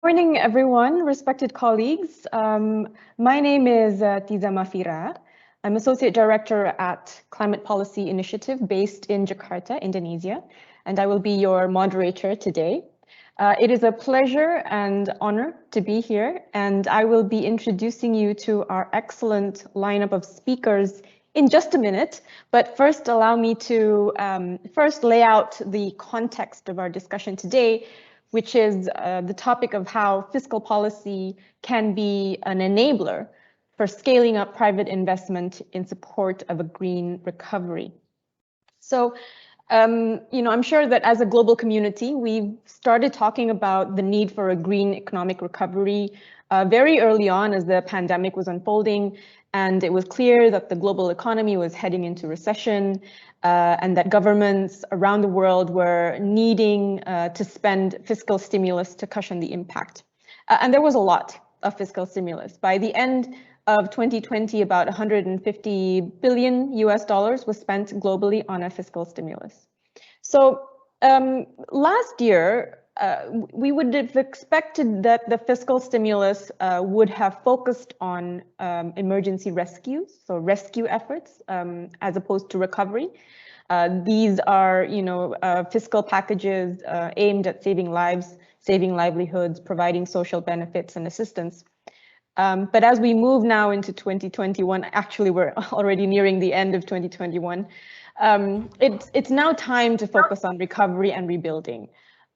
Morning, everyone, respected colleagues. My name is Tiza Mafira. I'm Associate Director at Climate Policy Initiative based in Jakarta, Indonesia, and I will be your moderator today. It is a pleasure and honor to be here, and I will be introducing you to our excellent lineup of speakers in just a minute. But first, allow me to first lay out the context of our discussion today, which is the topic of how fiscal policy can be an enabler for scaling up private investment in support of a green recovery. So, I'm sure that as a global community, we've started talking about the need for a green economic recovery very early on as the pandemic was unfolding, and it was clear that the global economy was heading into recession, and that governments around the world were needing to spend fiscal stimulus to cushion the impact. And there was a lot of fiscal stimulus. By the end of 2020, about 150 billion US dollars was spent globally on a fiscal stimulus. So last year, we would have expected that the fiscal stimulus would have focused on emergency rescues, so rescue efforts, as opposed to recovery. These are, fiscal packages aimed at saving lives, saving livelihoods, providing social benefits and assistance. But as we move now into 2021, actually we're already nearing the end of 2021, it's now time to focus on recovery and rebuilding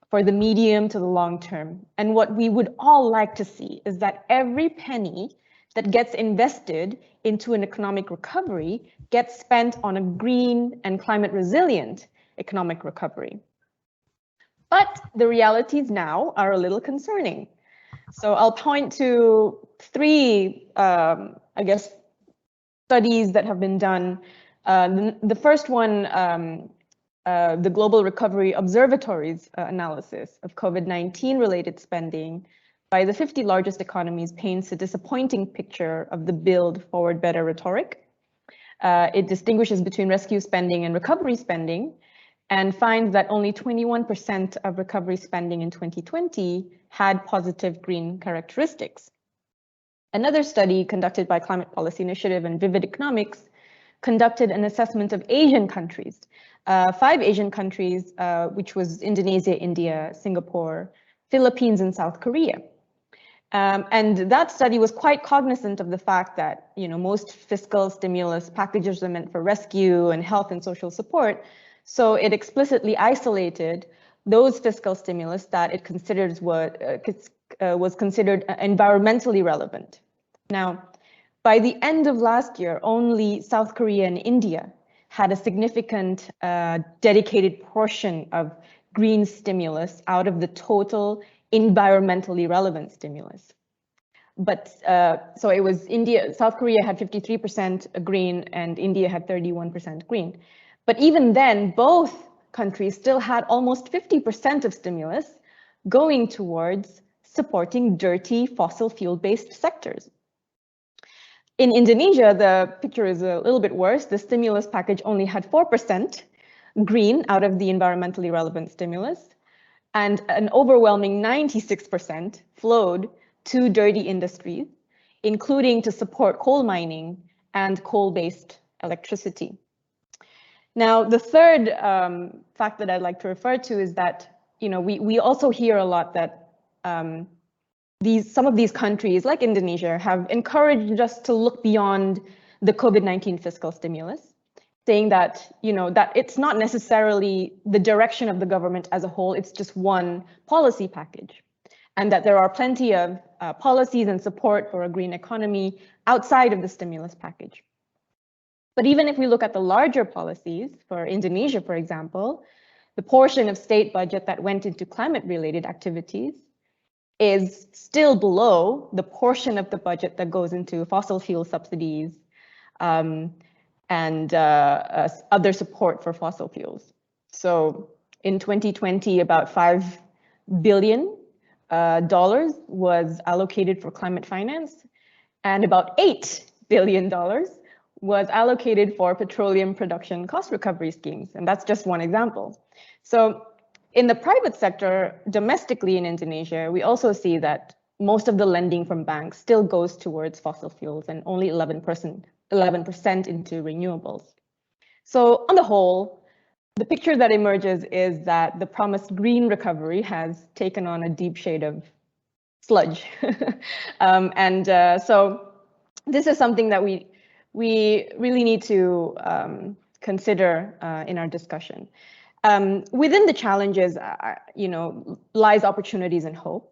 for the medium to the long term. And what we would all like to see is that every penny that gets invested into an economic recovery gets spent on a green and climate resilient economic recovery. But the realities now are a little concerning. So I'll point to three, studies that have been done. The first one, the Global Recovery Observatory's analysis of COVID-19 related spending by the 50 largest economies paints a disappointing picture of the build forward better rhetoric. It distinguishes between rescue spending and recovery spending, and finds that only 21% of recovery spending in 2020 had positive green characteristics. Another study conducted by Climate Policy Initiative and Vivid Economics conducted an assessment of Asian countries, 5 Asian countries, which was Indonesia, India, Singapore, Philippines, and South Korea. And that study was quite cognizant of the fact that, most fiscal stimulus packages are meant for rescue and health and social support. So it explicitly isolated those fiscal stimulus that it considers was considered environmentally relevant. Now, by the end of last year, only South Korea and India had a significant dedicated portion of green stimulus out of the total environmentally relevant stimulus. But so it was South Korea had 53% green and India had 31% green. But even then, both countries still had almost 50% of stimulus going towards supporting dirty fossil fuel-based sectors. In Indonesia, the picture is a little bit worse. The stimulus package only had 4% green out of the environmentally relevant stimulus, and an overwhelming 96% flowed to dirty industries, including to support coal mining and coal-based electricity. Now, the third fact that I'd like to refer to is that, we also hear a lot that some of these countries, like Indonesia, have encouraged us to look beyond the COVID-19 fiscal stimulus, saying that, that it's not necessarily the direction of the government as a whole, it's just one policy package, and that there are plenty of policies and support for a green economy outside of the stimulus package. But even if we look at the larger policies for Indonesia, for example, the portion of state budget that went into climate-related activities is still below the portion of the budget that goes into fossil fuel subsidies and other support for fossil fuels. So in 2020, about $5 billion was allocated for climate finance, and about $8 billion was allocated for petroleum production cost recovery schemes. And that's just one example. So In the private sector, domestically in Indonesia, we also see that most of the lending from banks still goes towards fossil fuels and only 11% into renewables. So on the whole, the picture that emerges is that the promised green recovery has taken on a deep shade of sludge. So this is something that we really need to consider in our discussion. Within the challenges, lies opportunities and hope.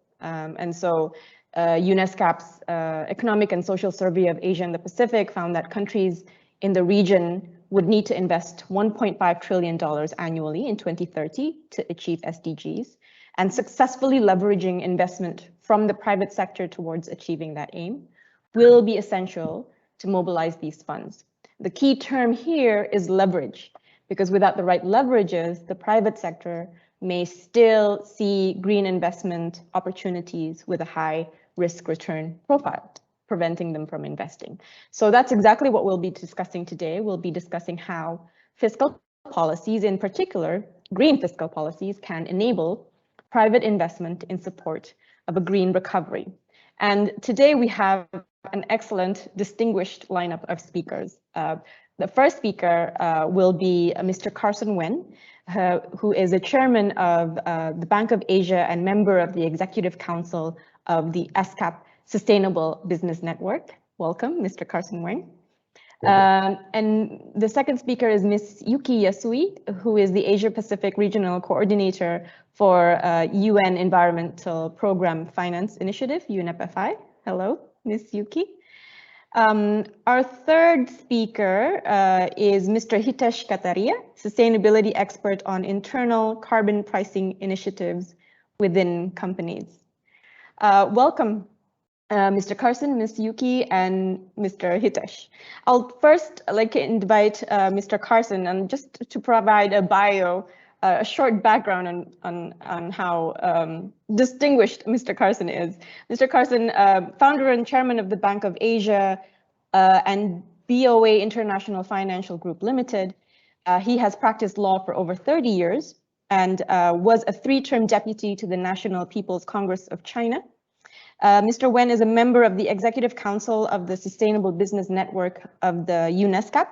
UNESCAP's Economic and Social Survey of Asia and the Pacific found that countries in the region would need to invest $1.5 trillion annually in 2030 to achieve SDGs, and successfully leveraging investment from the private sector towards achieving that aim will be essential to mobilize these funds. The key term here is leverage, because without the right leverages, the private sector may still see green investment opportunities with a high risk return profile, preventing them from investing. So that's exactly what we'll be discussing today. We'll be discussing how fiscal policies, in particular, green fiscal policies, can enable private investment in support of a green recovery. And today we have an excellent, distinguished lineup of speakers. The first speaker will be Mr. Carson Wen, who is a chairman of the Bank of Asia and member of the Executive Council of the ESCAP Sustainable Business Network. Welcome, Mr. Carson Wen. And the second speaker is Ms. Yuki Yasui, who is the Asia Pacific Regional Coordinator for UN Environmental Program Finance Initiative, UNEP-FI. Hello, Ms. Yuki. Our third speaker is Mr. Hitesh Kataria, sustainability expert on internal carbon pricing initiatives within companies. Welcome, Mr. Carson, Ms. Yuki, and Mr. Hitesh. I'll first like to invite Mr. Carson, and just to provide a bio, a short background on how distinguished Mr. Carson is. Mr. Carson, founder and chairman of the Bank of Asia and BOA International Financial Group Limited. He has practiced law for over 30 years and was a 3-term deputy to the National People's Congress of China. Mr. Wen is a member of the Executive Council of the Sustainable Business Network of the UNESCAP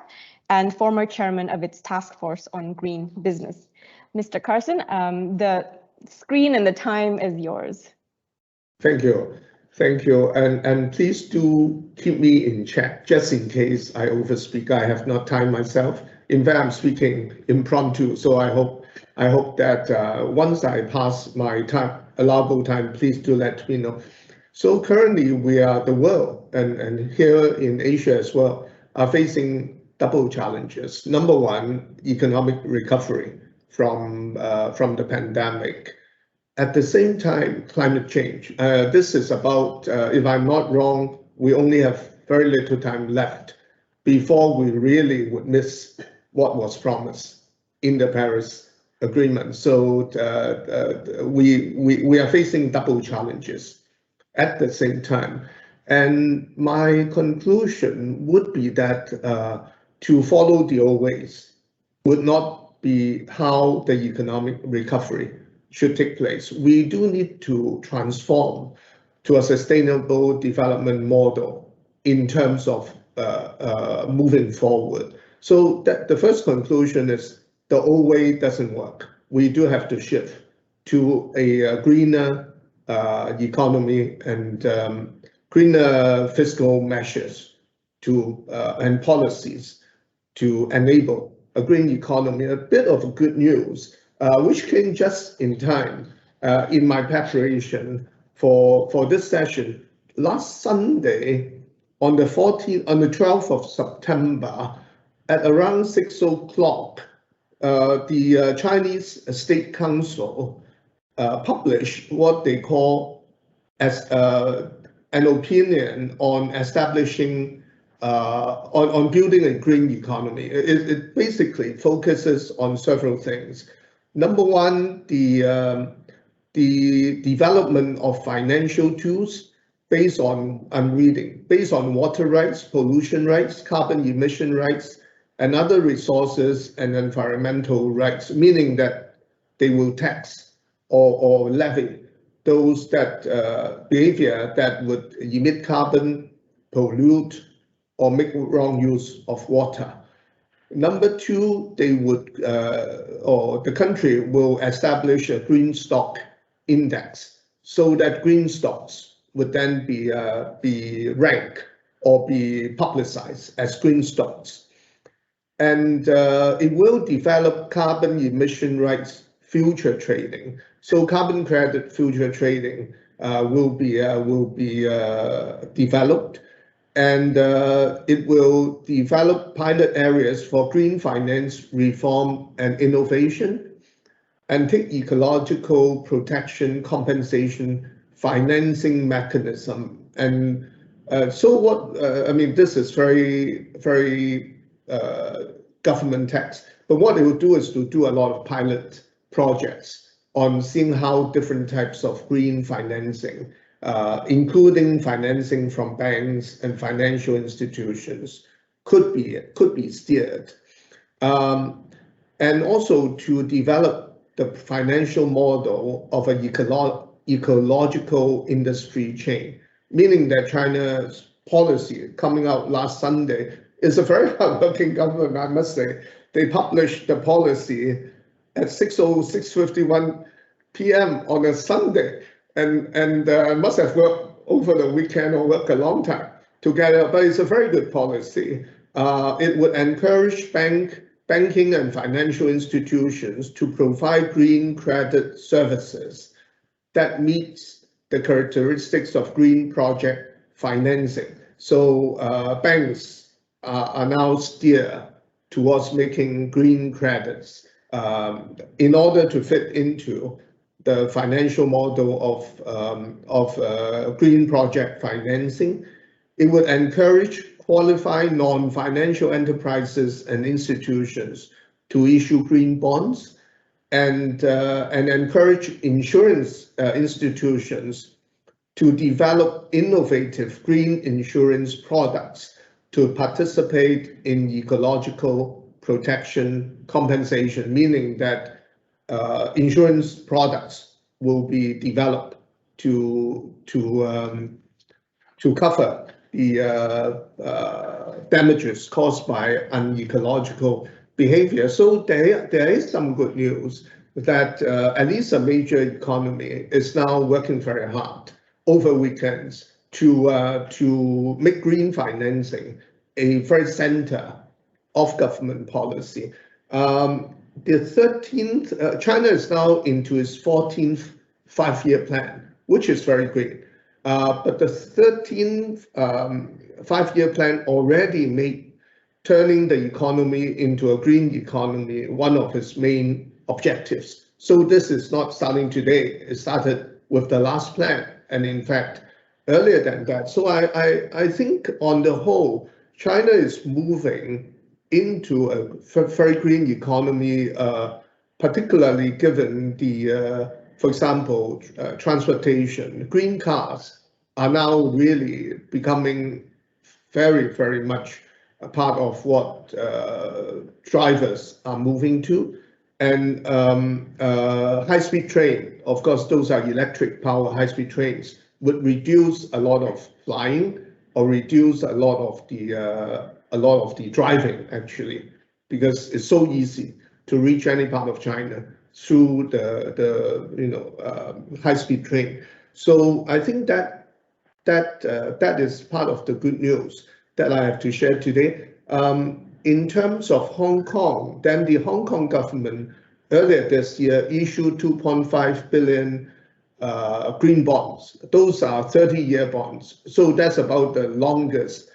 and former chairman of its task force on green business. Mr. Carson, the screen and the time is yours. Thank you. Thank you. And please do keep me in check, just in case I overspeak. I have not timed myself. In fact, I'm speaking impromptu, so I hope that once I pass my time, allowable time, please do let me know. So currently we are, the world and here in Asia as well, are facing double challenges. Number one, economic recovery from the pandemic. At the same time, climate change. This is about, if I'm not wrong, we only have very little time left before we really would miss what was promised in the Paris Agreement. So we are facing double challenges at the same time. And my conclusion would be that to follow the old ways would not be how the economic recovery should take place. We do need to transform to a sustainable development model in terms of moving forward. So that the first conclusion is the old way doesn't work. We do have to shift to a greener economy and greener fiscal measures and policies to enable a green economy. A bit of good news, which came just in time in my preparation for this session. Last Sunday, on the 12th of September, at around 6 o'clock, the Chinese State Council published what they call as an opinion on establishing, on building a green economy. It basically focuses on several things. Number one, the development of financial tools based on, I'm reading, based on water rights, pollution rights, carbon emission rights, and other resources and environmental rights, meaning that they will tax or levy those that behavior that would emit carbon, pollute, or make wrong use of water. Number two, they would, or the country will establish a green stock index so that green stocks would then be ranked or be publicized as green stocks. And it will develop carbon emission rights future trading. So carbon credit future trading will be developed, and it will develop pilot areas for green finance reform and innovation, and take ecological protection compensation financing mechanism. And so what I mean, this is very government tax, but what it will do is to do a lot of pilot projects on seeing how different types of green financing, including financing from banks and financial institutions, could be steered, and also to develop the financial model of an ecological industry chain, meaning that China's policy coming out last Sunday is a very hardworking government, I must say. They published the policy at 6:51 p.m. on a Sunday, and must have worked over the weekend or worked a long time together. But it's a very good policy. It would encourage banking and financial institutions to provide green credit services that meets the characteristics of green project financing. So banks are now steered towards making green credits in order to fit into the financial model of green project financing. It would encourage qualified non-financial enterprises and institutions to issue green bonds, and encourage insurance institutions to develop innovative green insurance products to participate in ecological protection compensation, meaning that insurance products will be developed to cover the damages caused by unecological behavior. So there is some good news that at least a major economy is now working very hard over weekends to make green financing a very center of government policy. The 13th, China is now into its 14th five-year plan, which is very great. But the 13th five-year plan already made turning the economy into a green economy one of its main objectives. So this is not starting today. It started with the last plan, and in fact, earlier than that. So I think on the whole, China is moving into a very green economy, particularly given the, for example, transportation. Green cars are now really becoming very much a part of what drivers are moving to. And high-speed train, of course, those are electric power high-speed trains, would reduce a lot of flying or reduce a lot of the driving, actually, because it's so easy to reach any part of China through the high-speed train. So I think that is part of the good news that I have to share today. In terms of Hong Kong, then the Hong Kong government earlier this year issued 2.5 billion green bonds. Those are 30-year bonds. So that's about the longest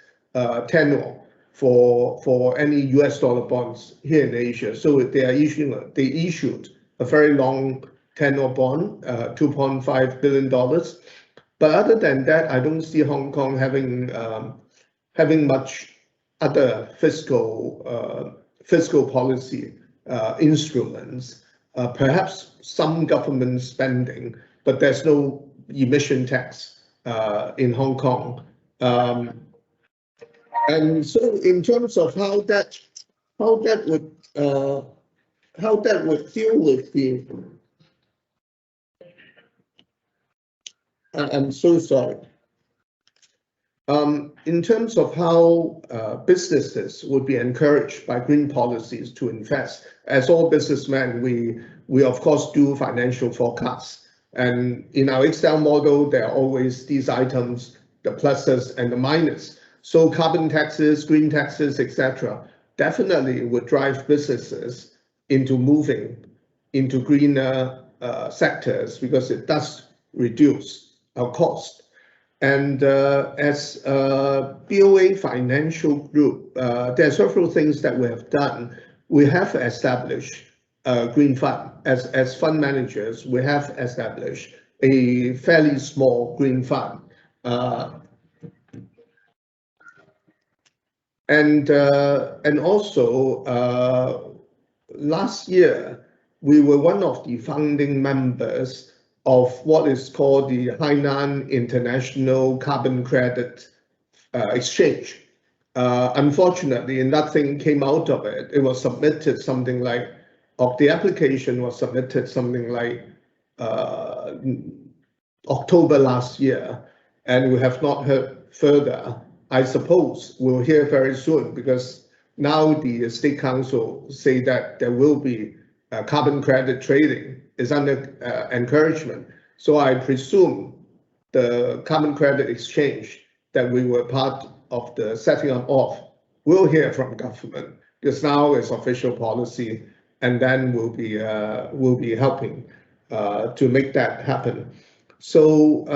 tenure for any US dollar bonds here in Asia. So they issued a very long tenure bond, $2.5 billion. But other than that, I don't see Hong Kong having much other fiscal policy instruments. Perhaps some government spending, but there's no emission tax in Hong Kong. And so, in terms of how that would deal with I'm so sorry. In terms of how businesses would be encouraged by green policies to invest, as all businessmen, we of course do financial forecasts. And in our Excel model, there are always these items, the pluses and the minus. So carbon taxes, green taxes, etc., definitely would drive businesses into moving into greener sectors because it does reduce our cost. And as a BOA Financial Group, there are several things that we have done. We have established a green fund. As fund managers, we have established a fairly small green fund. And also, last year, we were one of the founding members of what is called the Hainan International Carbon Credit Exchange. Unfortunately, nothing came out of it. It was submitted something like, the application was submitted something like October last year, and we have not heard further. I suppose we'll hear very soon because now the State Council say that there will be carbon credit trading is under encouragement. So I presume the carbon credit exchange that we were part of the setting up of will hear from government because now it's official policy, and then we'll be helping to make that happen. So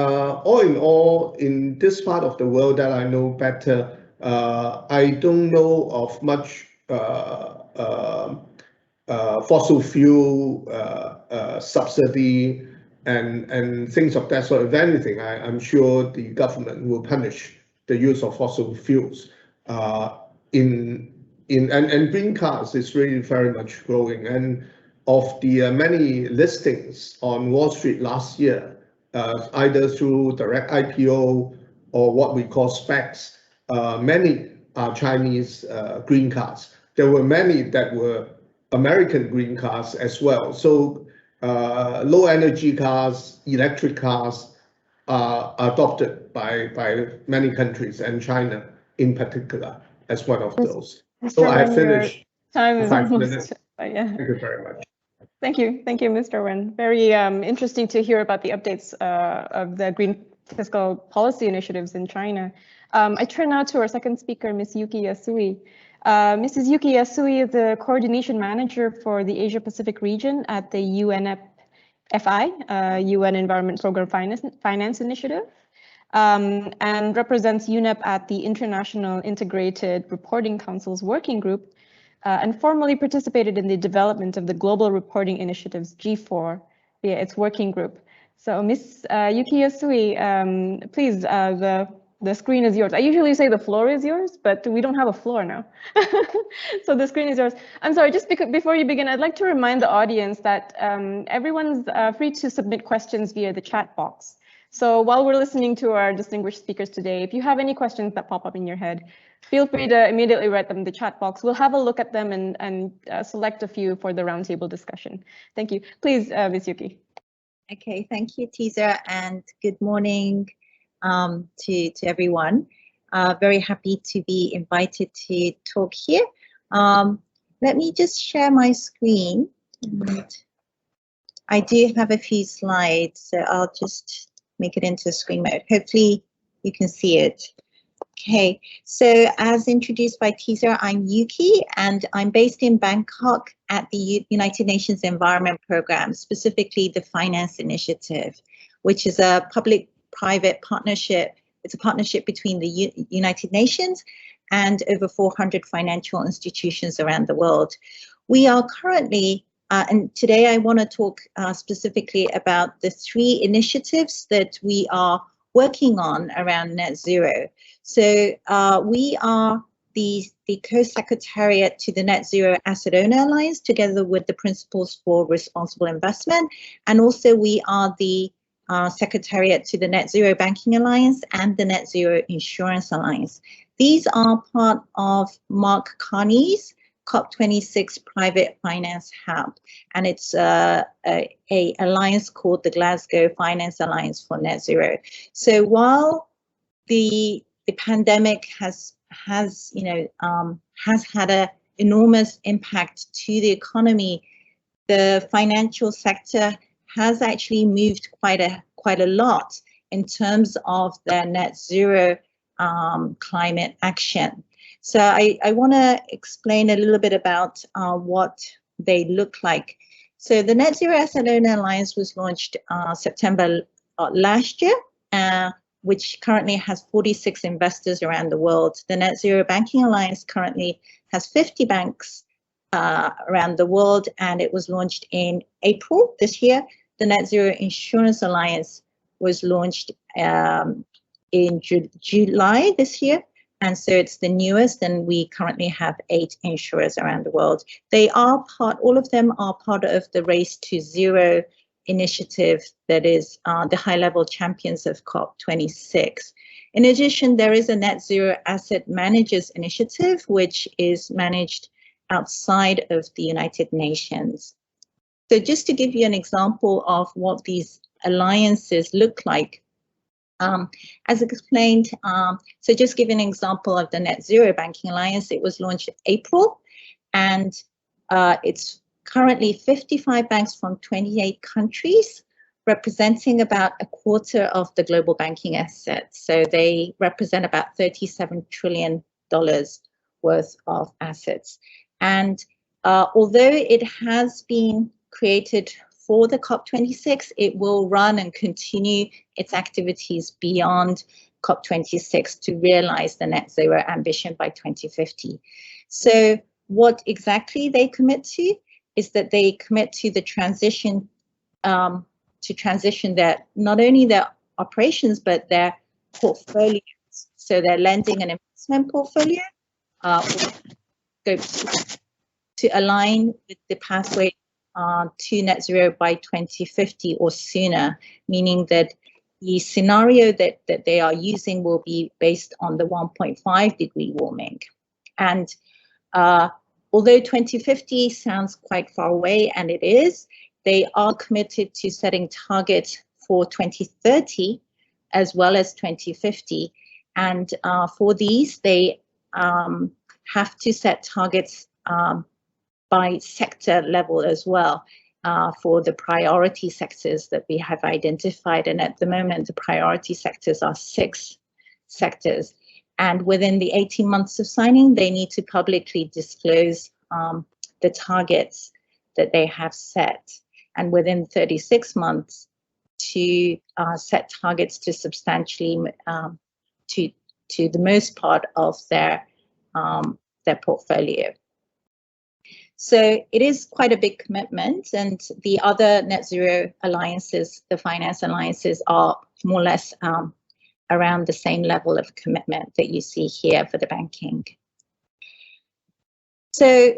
all in all, in this part of the world that I know better, I don't know of much fossil fuel subsidy and things of that sort. If anything, I'm sure the government will punish the use of fossil fuels. And green cars is really very much growing. And of the many listings on Wall Street last year, either through direct IPO or what we call SPACs, many are Chinese green cars. There were many that were American green cars as well. So low energy cars, electric cars are adopted by many countries, and China in particular as one of those. So I finished. Time is 5 almost. minutes. Yeah. Thank you very much. Thank you, Mr. Wen. Very interesting to hear about the updates of the green fiscal policy initiatives in China. I turn now to our second speaker, Ms. Yuki Yasui. Mrs. Yuki Yasui is the coordination manager for the Asia Pacific region at the UNFI, UN Environment Program Finance Initiative, and represents UNEP at the International Integrated Reporting Council's Working Group, and formally participated in the development of the Global Reporting Initiative's G4 via its working group. So Ms. Yuki Yasui, please, the screen is yours. I usually say the floor is yours, but we don't have a floor now. So the screen is yours. I'm sorry, just before you begin, I'd like to remind the audience that everyone's free to submit questions via the chat box. So while we're listening to our distinguished speakers today, if you have any questions that pop up in your head, feel free to immediately write them in the chat box. We'll have a look at them and select a few for the roundtable discussion. Thank you. Please, Ms. Yuki. Okay, thank you, Teaser, and good morning to everyone. Very happy to be invited to talk here. Let me just share my screen. I do have a few slides, so I'll just make it into screen mode. Hopefully you can see it. Okay, so as introduced by Teaser, I'm Yuki, and I'm based in Bangkok at the United Nations Environment Program, specifically the Finance Initiative, which is a public-private partnership. It's a partnership between the United Nations and over 400 financial institutions around the world. We are currently, and today I want to talk specifically about the 3 initiatives that we are working on around net zero. So we are the co-secretariat to the Net Zero Asset Owner Alliance, together with the Principles for Responsible Investment, and also we are the secretariat to the Net Zero Banking Alliance and the Net Zero Insurance Alliance. These are part of Mark Carney's COP26 Private Finance Hub, and it's a alliance called the Glasgow Finance Alliance for Net Zero. So while the pandemic has had an enormous impact to the economy, the financial sector has actually moved quite a lot in terms of their net zero climate action. So I want to explain a little bit about what they look like. So the Net Zero Asset Owner Alliance was launched September last year, which currently has 46 investors around the world. The Net Zero Banking Alliance currently has 50 banks around the world, and it was launched in April this year. The Net Zero Insurance Alliance was launched in July this year, and so it's the newest, and we currently have 8 insurers around the world. All of them are part of the Race to Zero initiative that is the high-level champions of COP26. In addition, there is a Net Zero Asset Managers Initiative, which is managed outside of the United Nations. So just to give you an example of what these alliances look like, as explained, so just give an example of the Net Zero Banking Alliance. It was launched in April, and it's currently 55 banks from 28 countries, representing about a quarter of the global banking assets. So they represent about $37 trillion worth of assets. And although it has been created for the COP26, it will run and continue its activities beyond COP26 to realize the net zero ambition by 2050. So what exactly they commit to is that they commit to the transition, their, not only their operations, but their portfolios. So their lending and investment portfolio to align with the pathway to net zero by 2050 or sooner, meaning that the scenario that they are using will be based on the 1.5 degree warming. And although 2050 sounds quite far away, and it is, they are committed to setting targets for 2030 as well as 2050. And for these, they have to set targets by sector level as well for the priority sectors that we have identified. And at the moment, the priority sectors are 6 sectors. And within the 18 months of signing, they need to publicly disclose the targets that they have set. And within 36 months to set targets to substantially, to the most part of their portfolio. So it is quite a big commitment, and the other net zero alliances, the finance alliances, are more or less around the same level of commitment that you see here for the banking. So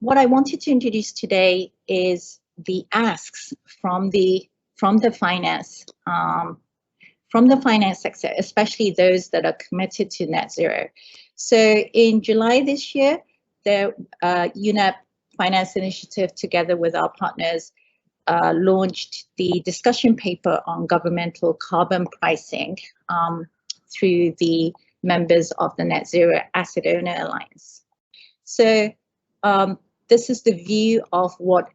what I wanted to introduce today is the asks from the finance sector, especially those that are committed to net zero. So in July this year, the UNEP Finance Initiative, together with our partners, launched the discussion paper on governmental carbon pricing through the members of the Net Zero Asset Owner Alliance. So this is the view of what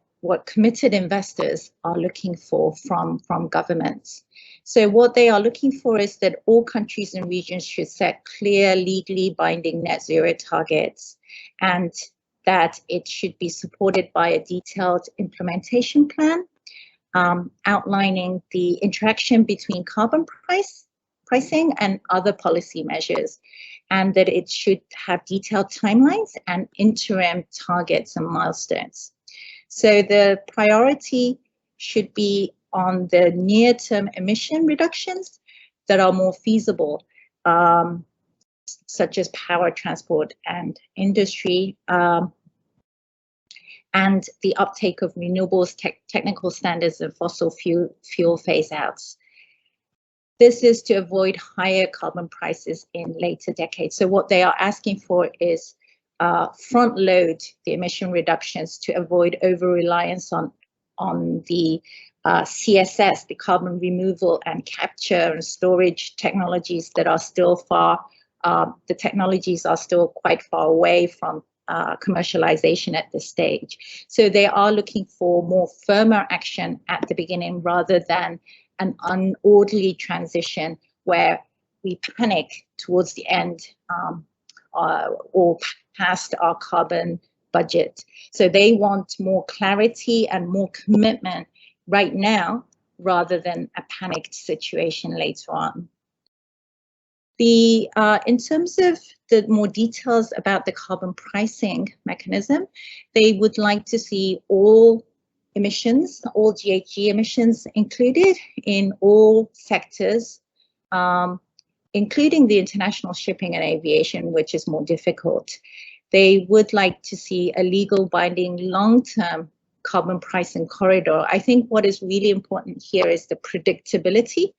committed investors are looking for from governments. So what they are looking for is that all countries and regions should set clear, legally binding net zero targets, and that it should be supported by a detailed implementation plan outlining the interaction between carbon pricing and other policy measures, and that it should have detailed timelines and interim targets and milestones. So the priority should be on the near-term emission reductions that are more feasible, such as power, transport, and industry, and the uptake of renewables, technical standards, and fossil fuel phase-outs. This is to avoid higher carbon prices in later decades. So what they are asking for is front load the emission reductions to avoid over-reliance on the CSS, the carbon removal and capture and storage technologies that are still the technologies are still quite far away from commercialization at this stage. So they are looking for more firmer action at the beginning rather than an unorderly transition where we panic towards the end or past our carbon budget. So they want more clarity and more commitment right now rather than a panicked situation later on. In terms of the more details about the carbon pricing mechanism, they would like to see all emissions, all GHG emissions included in all sectors, including the international shipping and aviation, which is more difficult. They would like to see a legal binding long-term carbon pricing corridor. I think what is really important here is the predictability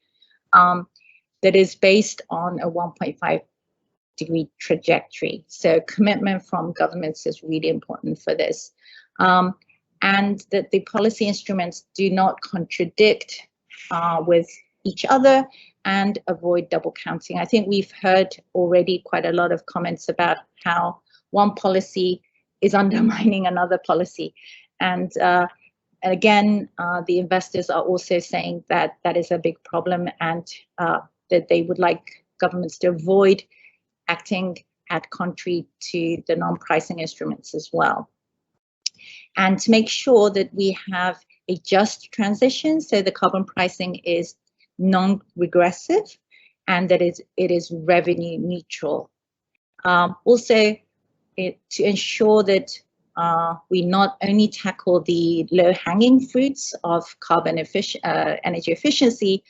that is based on a 1.5 degree trajectory. So commitment from governments is really important for this. And that the policy instruments do not contradict with each other and avoid double counting. I think we've heard already quite a lot of comments about how one policy is undermining another policy. And again, the investors are also saying that that is a big problem and that they would like governments to avoid acting at contrary to the non-pricing instruments as well. And to make sure that we have a just transition, so the carbon pricing is non-regressive and that it is revenue neutral. Also, to ensure that we not only tackle the low-hanging fruits of carbon energy efficiency,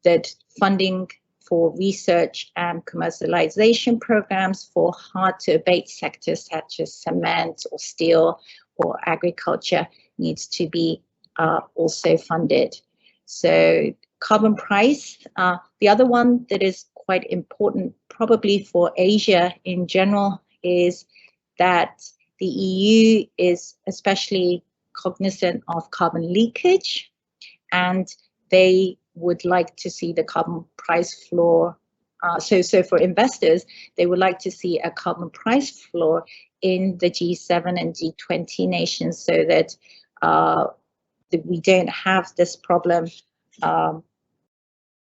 that funding for research and commercialization programs for hard-to-abate sectors such as cement or steel or agriculture needs to be also funded. So carbon price, the other one that is quite important probably for Asia in general is that the EU is especially cognizant of carbon leakage, and they would like to see the carbon price floor. So for investors, they would like to see a carbon price floor in the G7 and G20 nations so that, that we don't have this problem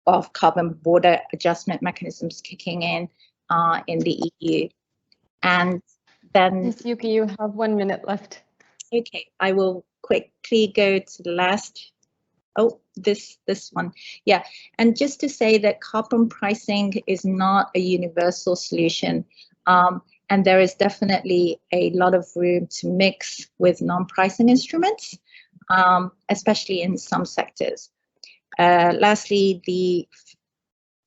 of carbon border adjustment mechanisms kicking in the EU. And then, Ms. Yuki, you have 1 minute left. Okay, I will quickly go to the last. Oh, this one. Yeah, and just to say that carbon pricing is not a universal solution. And there is definitely a lot of room to mix with non-pricing instruments, especially in some sectors. Lastly,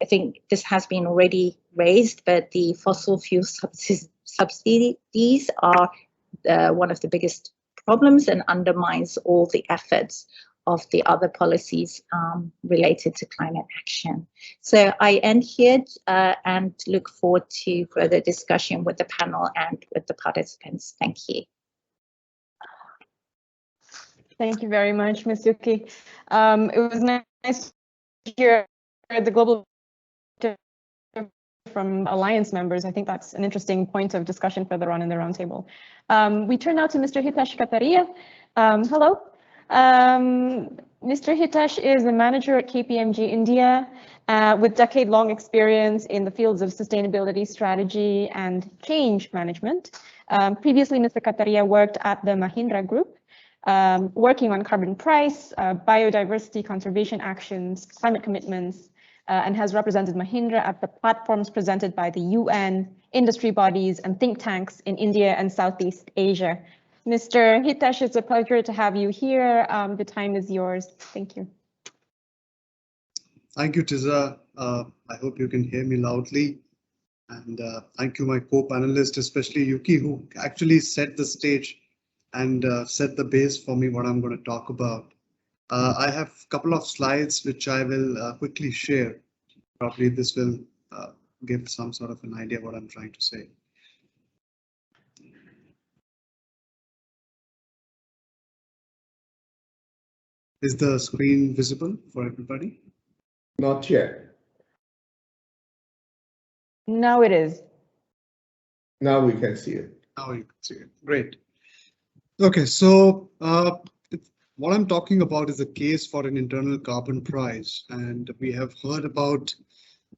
I think this has been already raised, but the fossil fuel subsidies are one of the biggest problems and undermines all the efforts of the other policies related to climate action. So I end here and look forward to further discussion with the panel and with the participants. Thank you. Thank you very much, Ms. Yuki. It was nice to hear the global from Alliance members. I think that's an interesting point of discussion further on in the roundtable. We turn now to Mr. Hitesh Kataria. Hello. Mr. Hitesh is a manager at KPMG India with decade-long experience in the fields of sustainability strategy and change management. Previously, Mr. Kataria worked at the Mahindra Group, working on carbon price, biodiversity conservation actions, climate commitments, and has represented Mahindra at the platforms presented by the UN, industry bodies, and think tanks in India and Southeast Asia. Mr. Hitesh, it's a pleasure to have you here. The time is yours. Thank you. Thank you, Tiza. I hope you can hear me loudly. And thank you, my co-panelists, especially Yuki, who actually set the stage and set the base for me what I'm going to talk about. I have a couple of slides which I will quickly share. Probably this will give some sort of an idea what I'm trying to say. Is the screen visible for everybody? Not yet. Now it is. Now we can see it. Now you can see it. Great. Okay, so what I'm talking about is a case for an internal carbon price, and we have heard about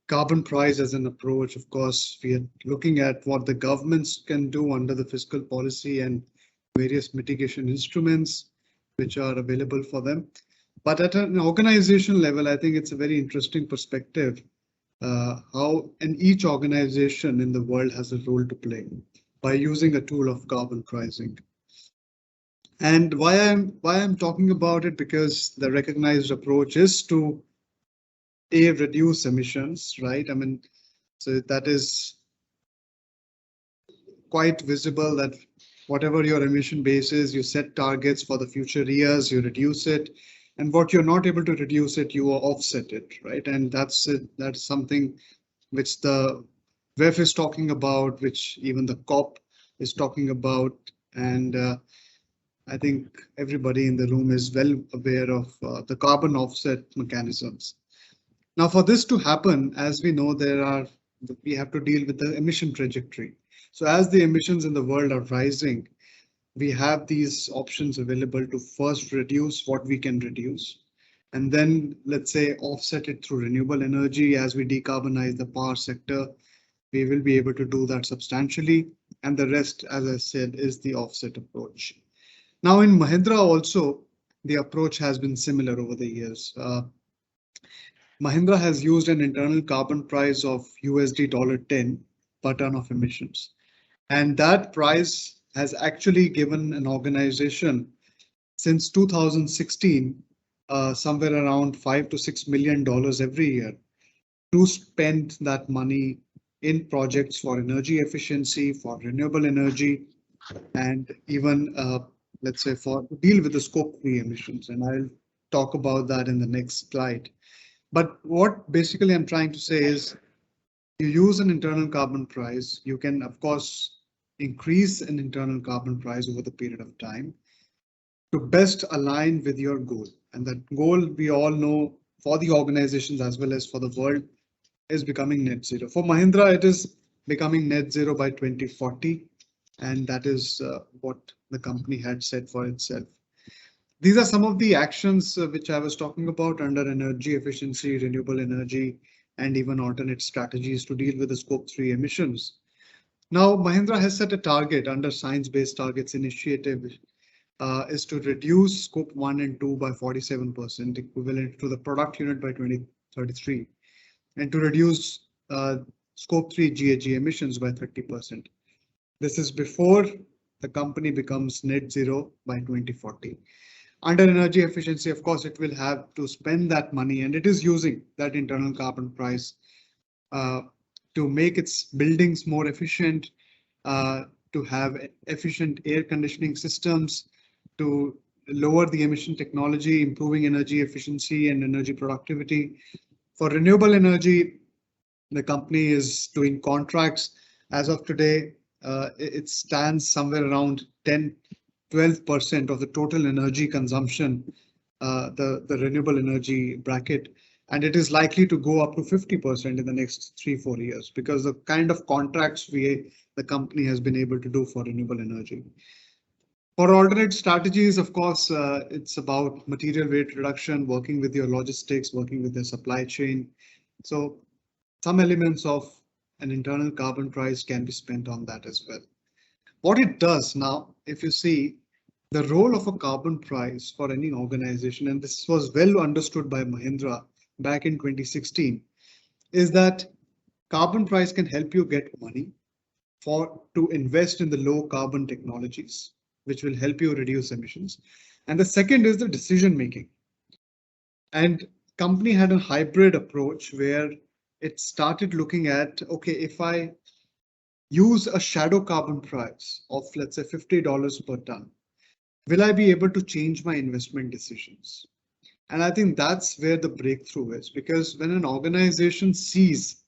carbon price as an approach. Of course, we are looking at what the governments can do under the fiscal policy and various mitigation instruments which are available for them. But at an organization level, I think it's a very interesting perspective how each organization in the world has a role to play by using a tool of carbon pricing. And why I'm talking about it, because the recognized approach is to reduce emissions, right? I mean, so that is quite visible that whatever your emission base is, you set targets for the future years, you reduce it, and what you're not able to reduce it, you offset it, right? And that's it. That's something which the WEF is talking about, which even the COP is talking about, and I think everybody in the room is well aware of the carbon offset mechanisms. Now, for this to happen, as we know, we have to deal with the emission trajectory. So as the emissions in the world are rising, we have these options available to first reduce what we can reduce, and then let's say offset it through renewable energy. As we decarbonize the power sector, we will be able to do that substantially. And the rest, as I said, is the offset approach. Now in Mahindra also, the approach has been similar over the years. Mahindra has used an internal carbon price of $10 per ton of emissions. And that price has actually given an organization since 2016 somewhere around $5 to $6 million every year to spend that money in projects for energy efficiency, for renewable energy, and even let's say for deal with the scope 3 emissions. And I'll talk about that in the next slide. But what basically I'm trying to say is you use an internal carbon price, you can of course increase an internal carbon price over the period of time to best align with your goal. And that goal, we all know, for the organizations as well as for the world, is becoming net zero. For Mahindra, it is becoming net zero by 2040. And that is what the company had set for itself. These are some of the actions which I was talking about under energy efficiency, renewable energy, and even alternate strategies to deal with the scope 3 emissions. Now, Mahindra has set a target under Science-Based Targets Initiative is to reduce scope 1 and 2 by 47%, equivalent to the product unit by 2033, and to reduce scope 3 GHG emissions by 30%. This is before the company becomes net zero by 2040. Under energy efficiency, of course, it will have to spend that money, and it is using that internal carbon price to make its buildings more efficient, to have efficient air conditioning systems, to lower the emission technology, improving energy efficiency and energy productivity. For renewable energy, the company is doing contracts. As of today, it stands somewhere around 10-12% of the total energy consumption, the renewable energy bracket, and it is likely to go up to 50% in the next 3-4 years because the kind of contracts the company has been able to do for renewable energy. For alternate strategies, of course, it's about material weight reduction, working with your logistics, working with the supply chain. So some elements of an internal carbon price can be spent on that as well. What it does now, if you see the role of a carbon price for any organization, and this was well understood by Mahindra back in 2016, is that carbon price can help you get money to invest in the low carbon technologies, which will help you reduce emissions. And the second is the decision making. And company had a hybrid approach where it started looking at, okay, if I use a shadow carbon price of, let's say, $50 per ton, will I be able to change my investment decisions? And I think that's where the breakthrough is, because when an organization sees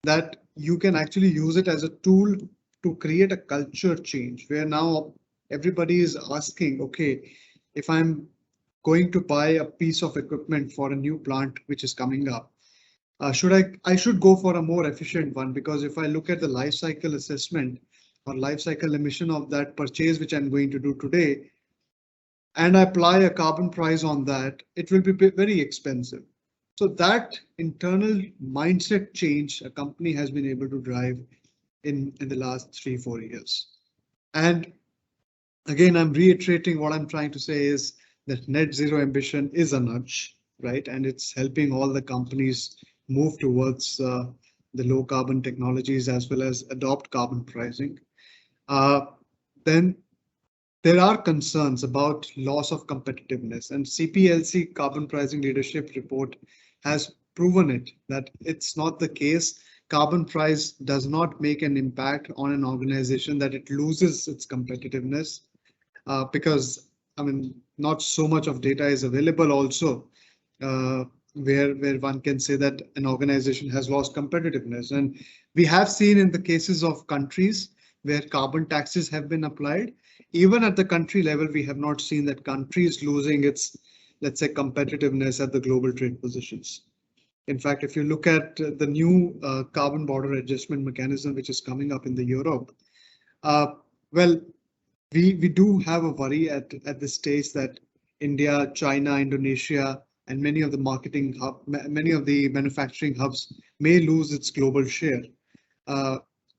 that you can actually use it as a tool to create a culture change, where now everybody is asking, okay, if I'm going to buy a piece of equipment for a new plant which is coming up, I should go for a more efficient one, because if I look at the life cycle assessment or life cycle emission of that purchase which I'm going to do today, and I apply a carbon price on that, it will be very expensive. So that internal mindset change a company has been able to drive in the last 3-4 years. And again, I'm reiterating what I'm trying to say is that net zero ambition is a nudge, right? And it's helping all the companies move towards the low carbon technologies as well as adopt carbon pricing. Then there are concerns about loss of competitiveness, and CPLC Carbon Pricing Leadership Report has proven it, that it's not the case. Carbon price does not make an impact on an organization that it loses its competitiveness, because I mean, not so much of data is available also, where one can say that an organization has lost competitiveness. And we have seen in the cases of countries where carbon taxes have been applied, even at the country level, we have not seen that countries losing its, let's say, competitiveness at the global trade positions. In fact, if you look at the new carbon border adjustment mechanism, which is coming up in the Europe, well, we do have a worry at this stage that India, China, Indonesia, and many of the manufacturing hubs may lose its global share.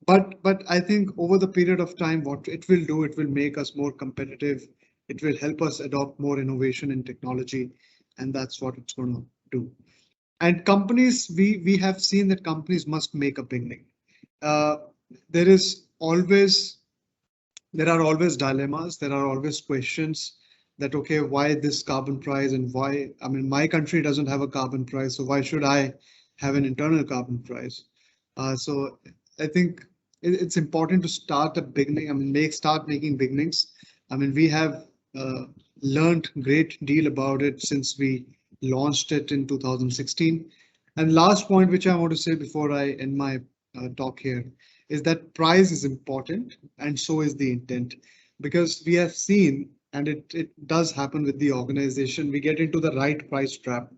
But I think over the period of time, what it will do, it will make us more competitive. It will help us adopt more innovation in technology, and that's what it's going to do. And companies, we have seen that companies must make a beginning. There are always dilemmas. There are always questions that, okay, why this carbon price, and why, I mean, my country doesn't have a carbon price, so why should I have an internal carbon price? So I think it's important to start a beginning. I mean, start making beginnings. I mean, we have learned a great deal about it since we launched it in 2016. And last point, which I want to say before I end my talk here, is that price is important, and so is the intent, because we have seen, and it does happen with the organization, we get into the right price trap.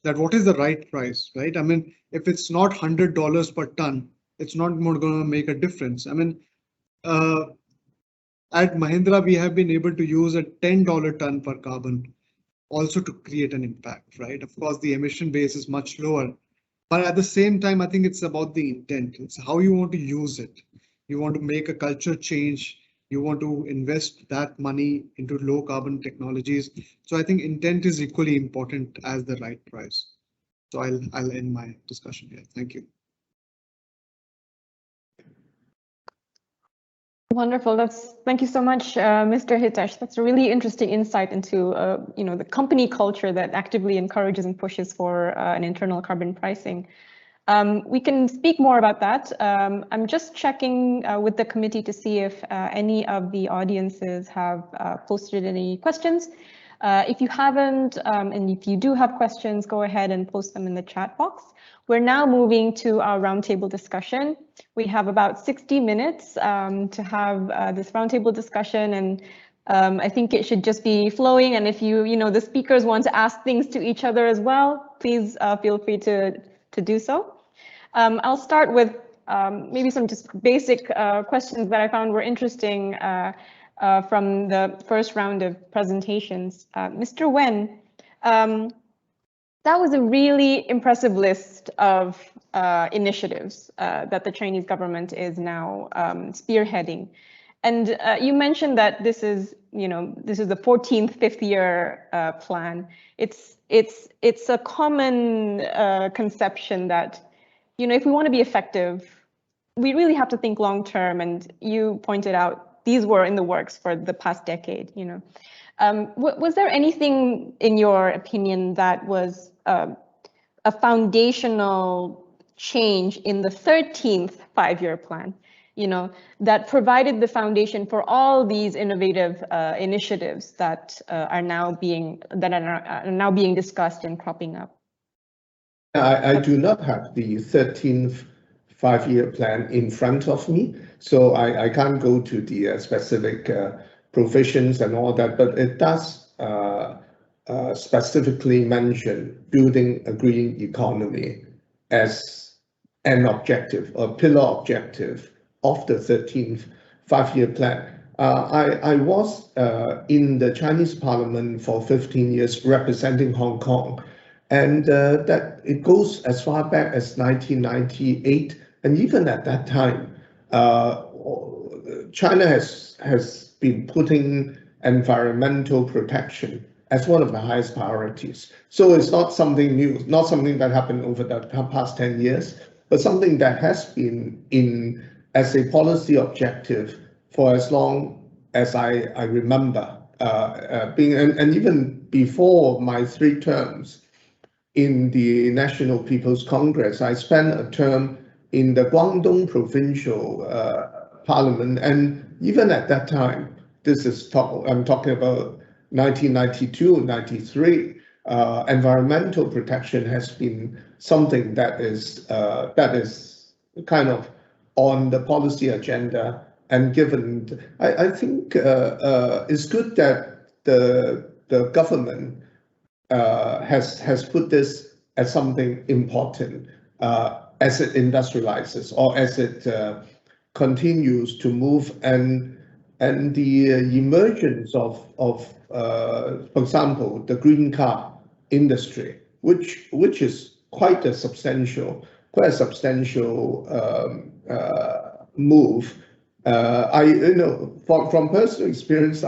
That what is the right price, right? I mean, if it's not $100 per ton, it's not going to make a difference. I mean, at Mahindra, we have been able to use a $10 ton per carbon also to create an impact, right? Of course, the emission base is much lower, but at the same time, I think it's about the intent. It's how you want to use it. You want to make a culture change. You want to invest that money into low carbon technologies. So I think intent is equally important as the right price. So I'll end my discussion here. Thank you. Wonderful. Thank you so much, Mr. Hitesh. That's a really interesting insight into the company culture that actively encourages and pushes for an internal carbon pricing. We can speak more about that. I'm just checking with the committee to see if any of the audiences have posted any questions. If you haven't, and if you do have questions, go ahead and post them in the chat box. We're now moving to our roundtable discussion. We have about 60 minutes to have this roundtable discussion, and I think it should just be flowing. And if the speakers want to ask things to each other as well, please feel free to do so. I'll start with maybe some just basic questions that I found were interesting from the first round of presentations. Mr. Wen, that was a really impressive list of initiatives that the Chinese government is now spearheading. And you mentioned that this is the 14th fifth-year plan. It's a common conception that if we want to be effective, we really have to think long term. And you pointed out these were in the works for the past decade. Was there anything, in your opinion, that was a foundational change in the 13th five-year plan, that provided the foundation for all these innovative initiatives that are now being discussed and cropping up? I do not have the 13th five-year plan in front of me, so I can't go to the specific provisions and all that, but it does specifically mentioned building a green economy as an objective, a pillar objective of the 13th five-year plan. I was in the Chinese Parliament for 15 years representing Hong Kong, and that it goes as far back as 1998, and even at that time, China has been putting environmental protection as one of the highest priorities. So it's not something new, not something that happened over the past 10 years, but something that has been in as a policy objective for as long as I remember being, and even before my 3 terms in the National People's Congress, I spent a term in the Guangdong Provincial Parliament, and even at that time, I'm talking about 1992, 93. Environmental protection has been something that is kind of on the policy agenda, and given, I think it's good that the government has put this as something important as it industrializes or as it continues to move, and the emergence of for example, the green car industry, which is quite a substantial move. From personal experience,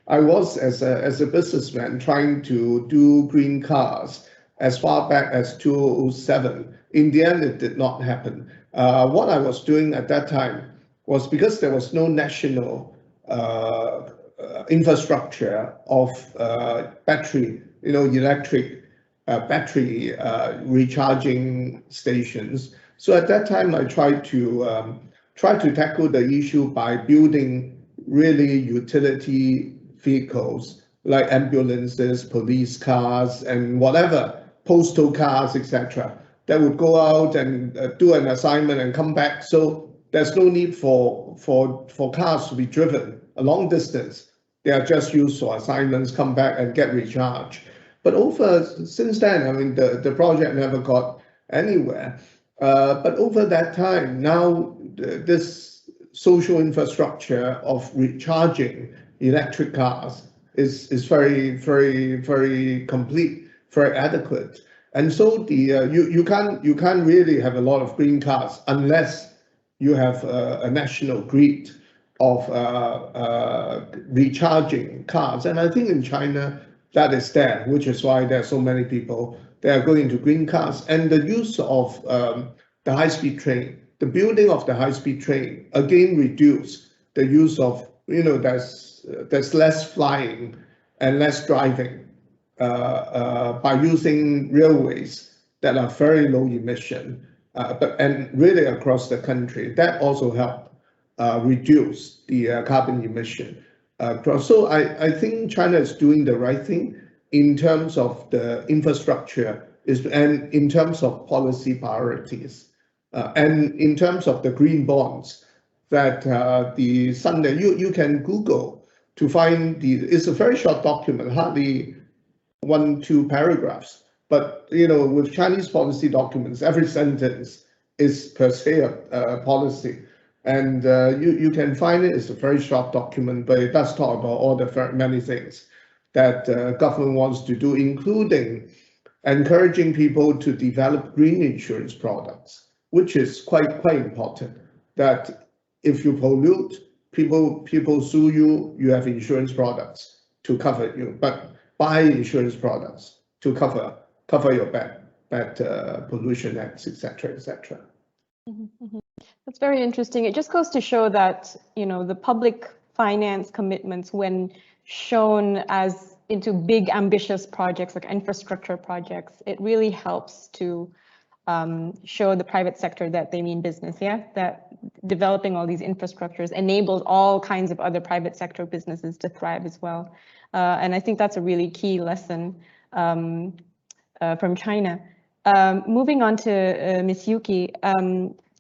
I was as a businessman trying to do green cars as far back as 2007. In the end, it did not happen. What I was doing at that time was, because there was no national infrastructure of electric battery recharging stations. So at that time, I tried to tackle the issue by building really utility vehicles like ambulances, police cars, and whatever, postal cars, etc., that would go out and do an assignment and come back. So there's no need for cars to be driven a long distance. They are just used for assignments, come back and get recharged. But since then, I mean, the project never got anywhere. But over that time, now this social infrastructure of recharging electric cars is very, very, very complete, very adequate. And so you can't really have a lot of green cars unless you have a national grid of recharging cars. And I think in China that is there, which is why there are so many people that are going to green cars. And the use of the high-speed train, the building of the high-speed train, again reduce the use of, there's less flying and less driving by using railways that are very low emission, and really across the country. That also helped reduce the carbon emission. So I think China is doing the right thing in terms of the infrastructure and in terms of policy priorities, and in terms of the green bonds that the Sunday, you can Google to find it's a very short document, hardly 1-2 paragraphs. But with Chinese policy documents, every sentence is per se a policy. And you can find it. It's a very short document, but it does talk about all the many things that government wants to do, including encouraging people to develop green insurance products, which is quite important. That if you pollute, people sue you, you have insurance products to cover you, but buy insurance products to cover your bad pollution acts, etc., etc. That's very interesting. It just goes to show that, the public finance commitments, when shown as into big ambitious projects like infrastructure projects, it really helps to show the private sector that they mean business, that developing all these infrastructures enables all kinds of other private sector businesses to thrive as well. And I think that's a really key lesson from China. Moving on to Ms. Yuki,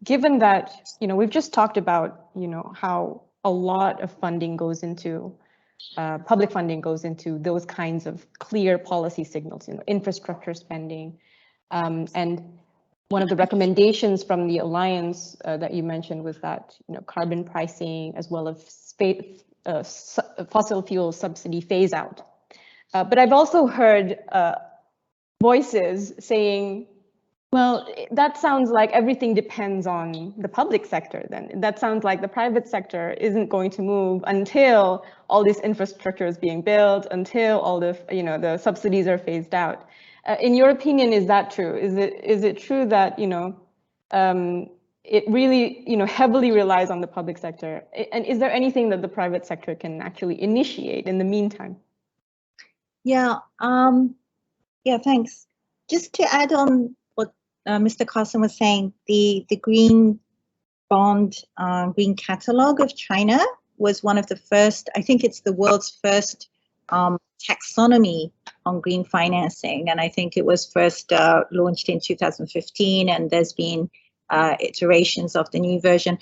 given that, we've just talked about, how a lot of funding goes into public funding goes into those kinds of clear policy signals, infrastructure spending. And one of the recommendations from the alliance that you mentioned was that carbon pricing as well as fossil fuel subsidy phase out. But I've also heard voices saying, well, that sounds like everything depends on the public sector then. That sounds like the private sector isn't going to move until all this infrastructure is being built, until all the subsidies are phased out. In your opinion, is that true? Is it true that it really heavily relies on the public sector? And is there anything that the private sector can actually initiate in the meantime? Yeah, yeah, thanks. Just to add on what Mr. Carson was saying, the green bond, green catalog of China was one of the first, I think it's the world's first taxonomy on green financing. And I think it was first launched in 2015, and there's been iterations of the new version.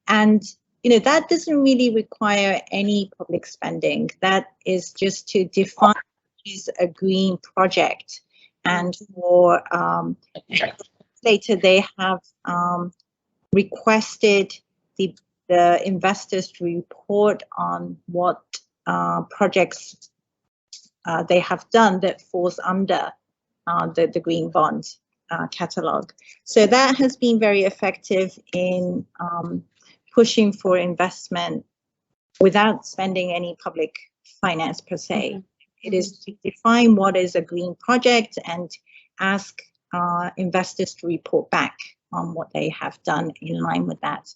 And that doesn't really require any public spending. That is just to define is a green project, and for later they have requested the investors to report on what projects they have done that falls under the green bond catalog. So that has been very effective in pushing for investment without spending any public finance per se. Mm-hmm. It is to define what is a green project and ask investors to report back on what they have done in line with that.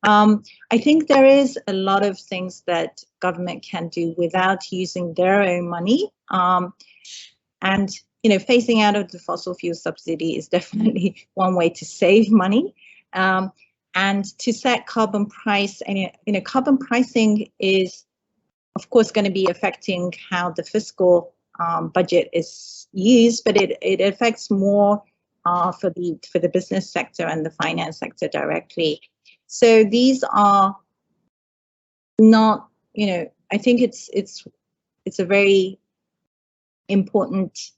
I think there is a lot of things that government can do without using their own money. And phasing out of the fossil fuel subsidy is definitely one way to save money. And to set carbon price, and carbon pricing is, of course, going to be affecting how the fiscal budget is used, but it affects more for the business sector and the finance sector directly. So these are not, I think it's a very important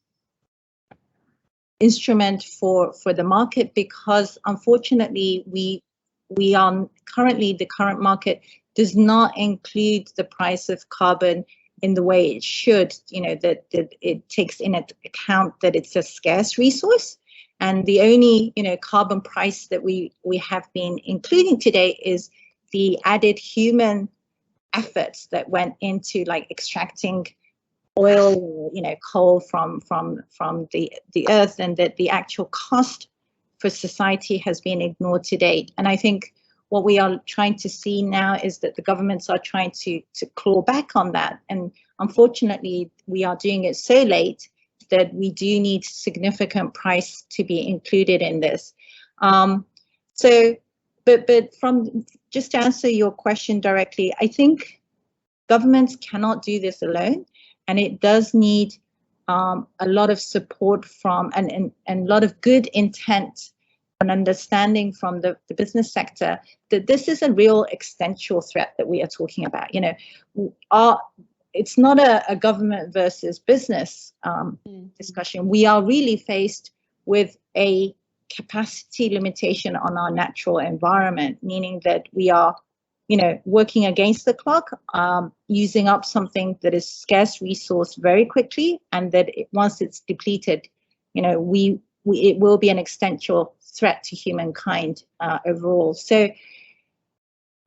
instrument for the market, because unfortunately we are currently, the current market does not include the price of carbon in the way it should, that it takes in account that it's a scarce resource. And the only, carbon price that we have been including today is the added human efforts that went into extracting oil, coal from the earth, and that the actual cost for society has been ignored to date. And I think what we are trying to see now is that the governments are trying to claw back on that. And unfortunately, we are doing it so late that we do need significant price to be included in this. But from, just to answer your question directly, I think governments cannot do this alone, and it does need a lot of support from and a lot of good intent and understanding from the business sector that this is a real existential threat that we are talking about. It's not a government versus business discussion. We are really faced with a capacity limitation on our natural environment, meaning that we are, working against the clock, using up something that is scarce resource very quickly, and that once it's depleted, it will be an existential threat to humankind overall. So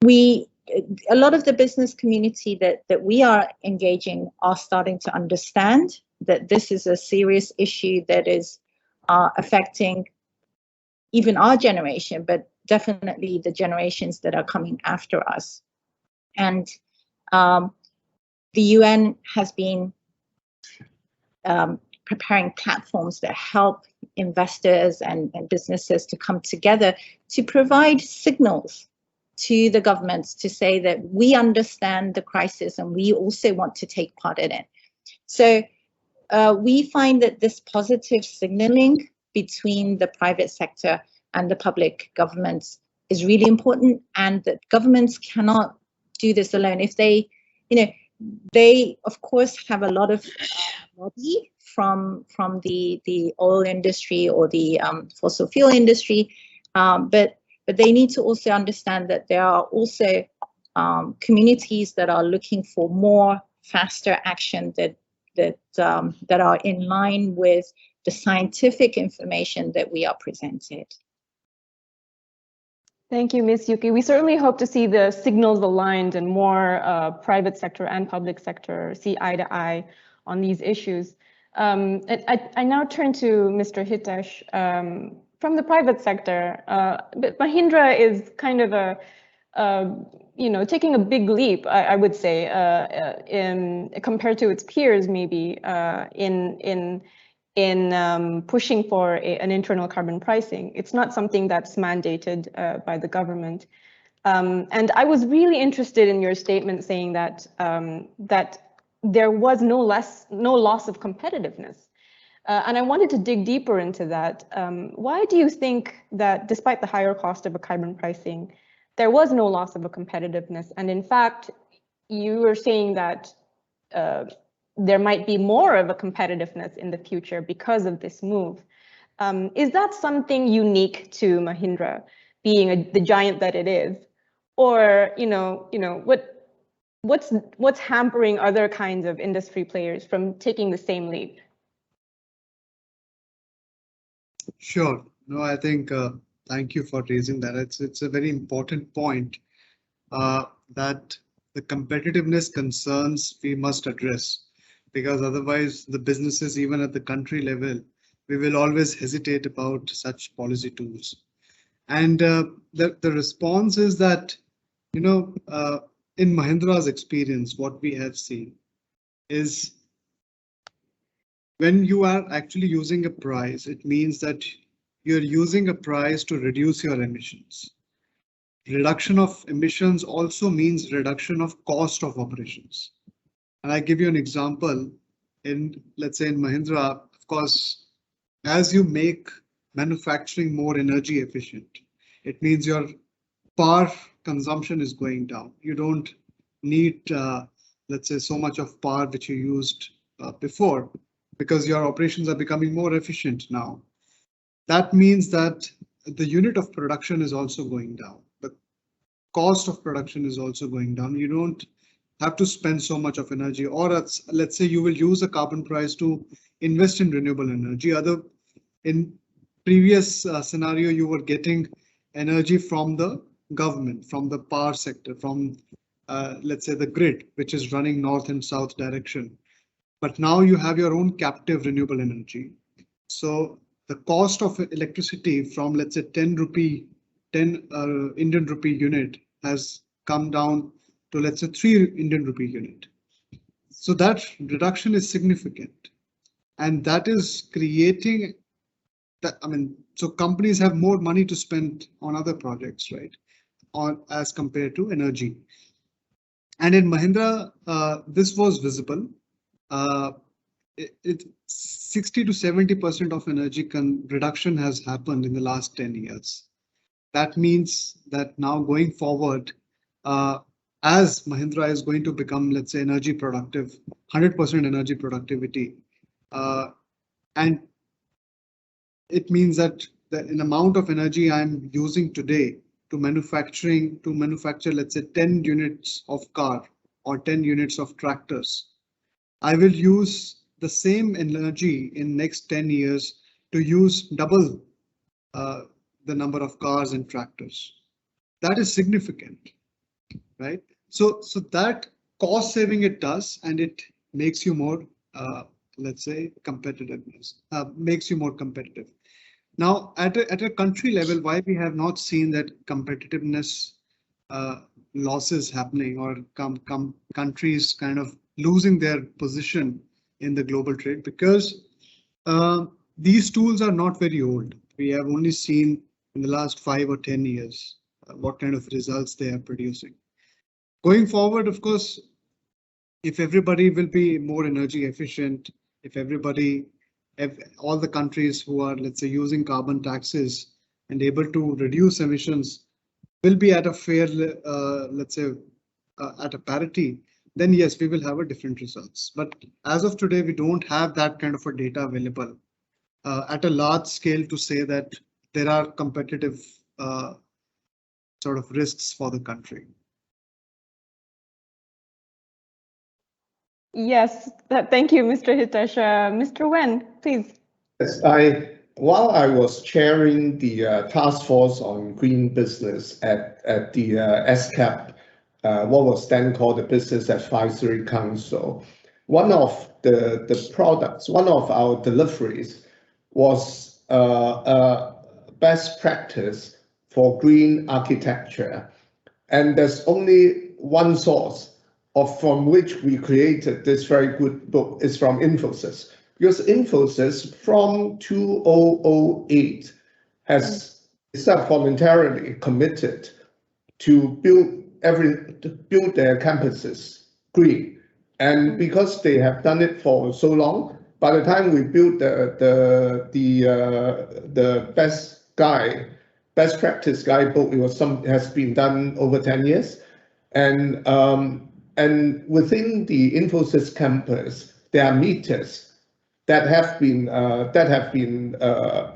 a lot of the business community that we are engaging are starting to understand that this is a serious issue that is affecting even our generation, but definitely the generations that are coming after us. And the UN has been preparing platforms that help investors and businesses to come together to provide signals to the governments to say that we understand the crisis and we also want to take part in it. So we find that this positive signaling between the private sector and the public governments is really important, and that governments cannot do this alone. If they, they of course have a lot of lobby from the oil industry or the fossil fuel industry, but they need to also understand that there are also communities that are looking for more faster action that are in line with the scientific information that we are presented. Thank you, Ms. Yuki. We certainly hope to see the signals aligned and more private sector and public sector see eye to eye on these issues. I now turn to Mr. Hitesh. From the private sector, but Mahindra is kind of taking a big leap, I would say, compared to its peers, maybe in pushing for an internal carbon pricing. It's not something that's mandated by the government. And I was really interested in your statement saying that there was no loss of competitiveness. And I wanted to dig deeper into that. Why do you think that despite the higher cost of a carbon pricing, there was no loss of a competitiveness? And in fact, you were saying that there might be more of a competitiveness in the future because of this move. Is that something unique to Mahindra, being the giant that it is, or what's hampering other kinds of industry players from taking the same leap? Sure. No, I think thank you for raising that. It's a very important point that the competitiveness concerns we must address, because otherwise the businesses, even at the country level, we will always hesitate about such policy tools. And the response is that, in Mahindra's experience, what we have seen is when you are actually using a price, it means that you're using a price to reduce your emissions. Reduction of emissions also means reduction of cost of operations. And I give you an example. Let's say in Mahindra, of course, as you make manufacturing more energy efficient, it means your power consumption is going down. You don't need, let's say, so much of power which you used before, because your operations are becoming more efficient now. That means that the unit of production is also going down. The cost of production is also going down. You don't have to spend so much of energy, or let's say you will use a carbon price to invest in renewable energy. In previous scenario, you were getting energy from the government, from the power sector, from let's say the grid, which is running north and south direction. But now you have your own captive renewable energy. So the cost of electricity from, let's say, 10 Indian rupee unit has come down to, let's say, 3 Indian rupee unit. So that reduction is significant. And that is creating that, so companies have more money to spend on other projects, right? As compared to energy. And in Mahindra, this was visible. 60 to 70% of energy reduction has happened in the last 10 years. That means that now going forward, as Mahindra is going to become, let's say, energy productive, 100% energy productivity, and it means that the amount of energy I'm using today to manufacture, let's say, 10 units of car or 10 units of tractors, I will use the same energy in next 10 years to use double the number of cars and tractors. That is significant, right? So that cost saving it does, and it makes you more, let's say, competitiveness, makes you more competitive. Now, at a country level, why we have not seen that competitiveness losses happening, or countries kind of losing their position in the global trade, because these tools are not very old. We have only seen in the last 5 or 10 years what kind of results they are producing. Going forward, of course, if everybody will be more energy efficient, if all the countries who are, let's say, using carbon taxes and able to reduce emissions will be at a fair, let's say, at a parity, then yes, we will have a different results. But as of today, we don't have that kind of a data available at a large scale to say that there are competitive sort of risks for the country. Yes, thank you, Mr. Hitesh. Mr. Wen, please. Yes, while I was chairing the task force on green business at the ESCAP, what was then called the Business Advisory Council, one of the products, one of our deliveries was best practice for green architecture. And there's only one source from which we created this very good book is from Infosys. Because Infosys from 2008 has voluntarily committed to build their campuses green. And because they have done it for so long, by the time we built the best practice guidebook, has been done over 10 years. And within the Infosys campus, there are meters that have been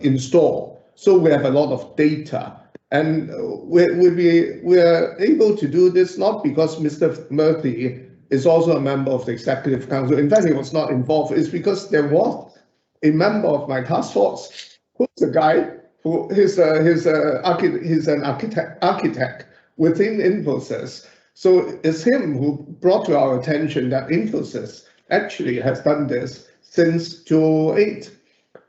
installed. So we have a lot of data, and we're able to do this not because Mr. Murthy is also a member of the Executive Council. In fact, he was not involved. It's because there was a member of my task force who's a guy who he's an architect within Infosys. So it's him who brought to our attention that Infosys actually has done this since 2008.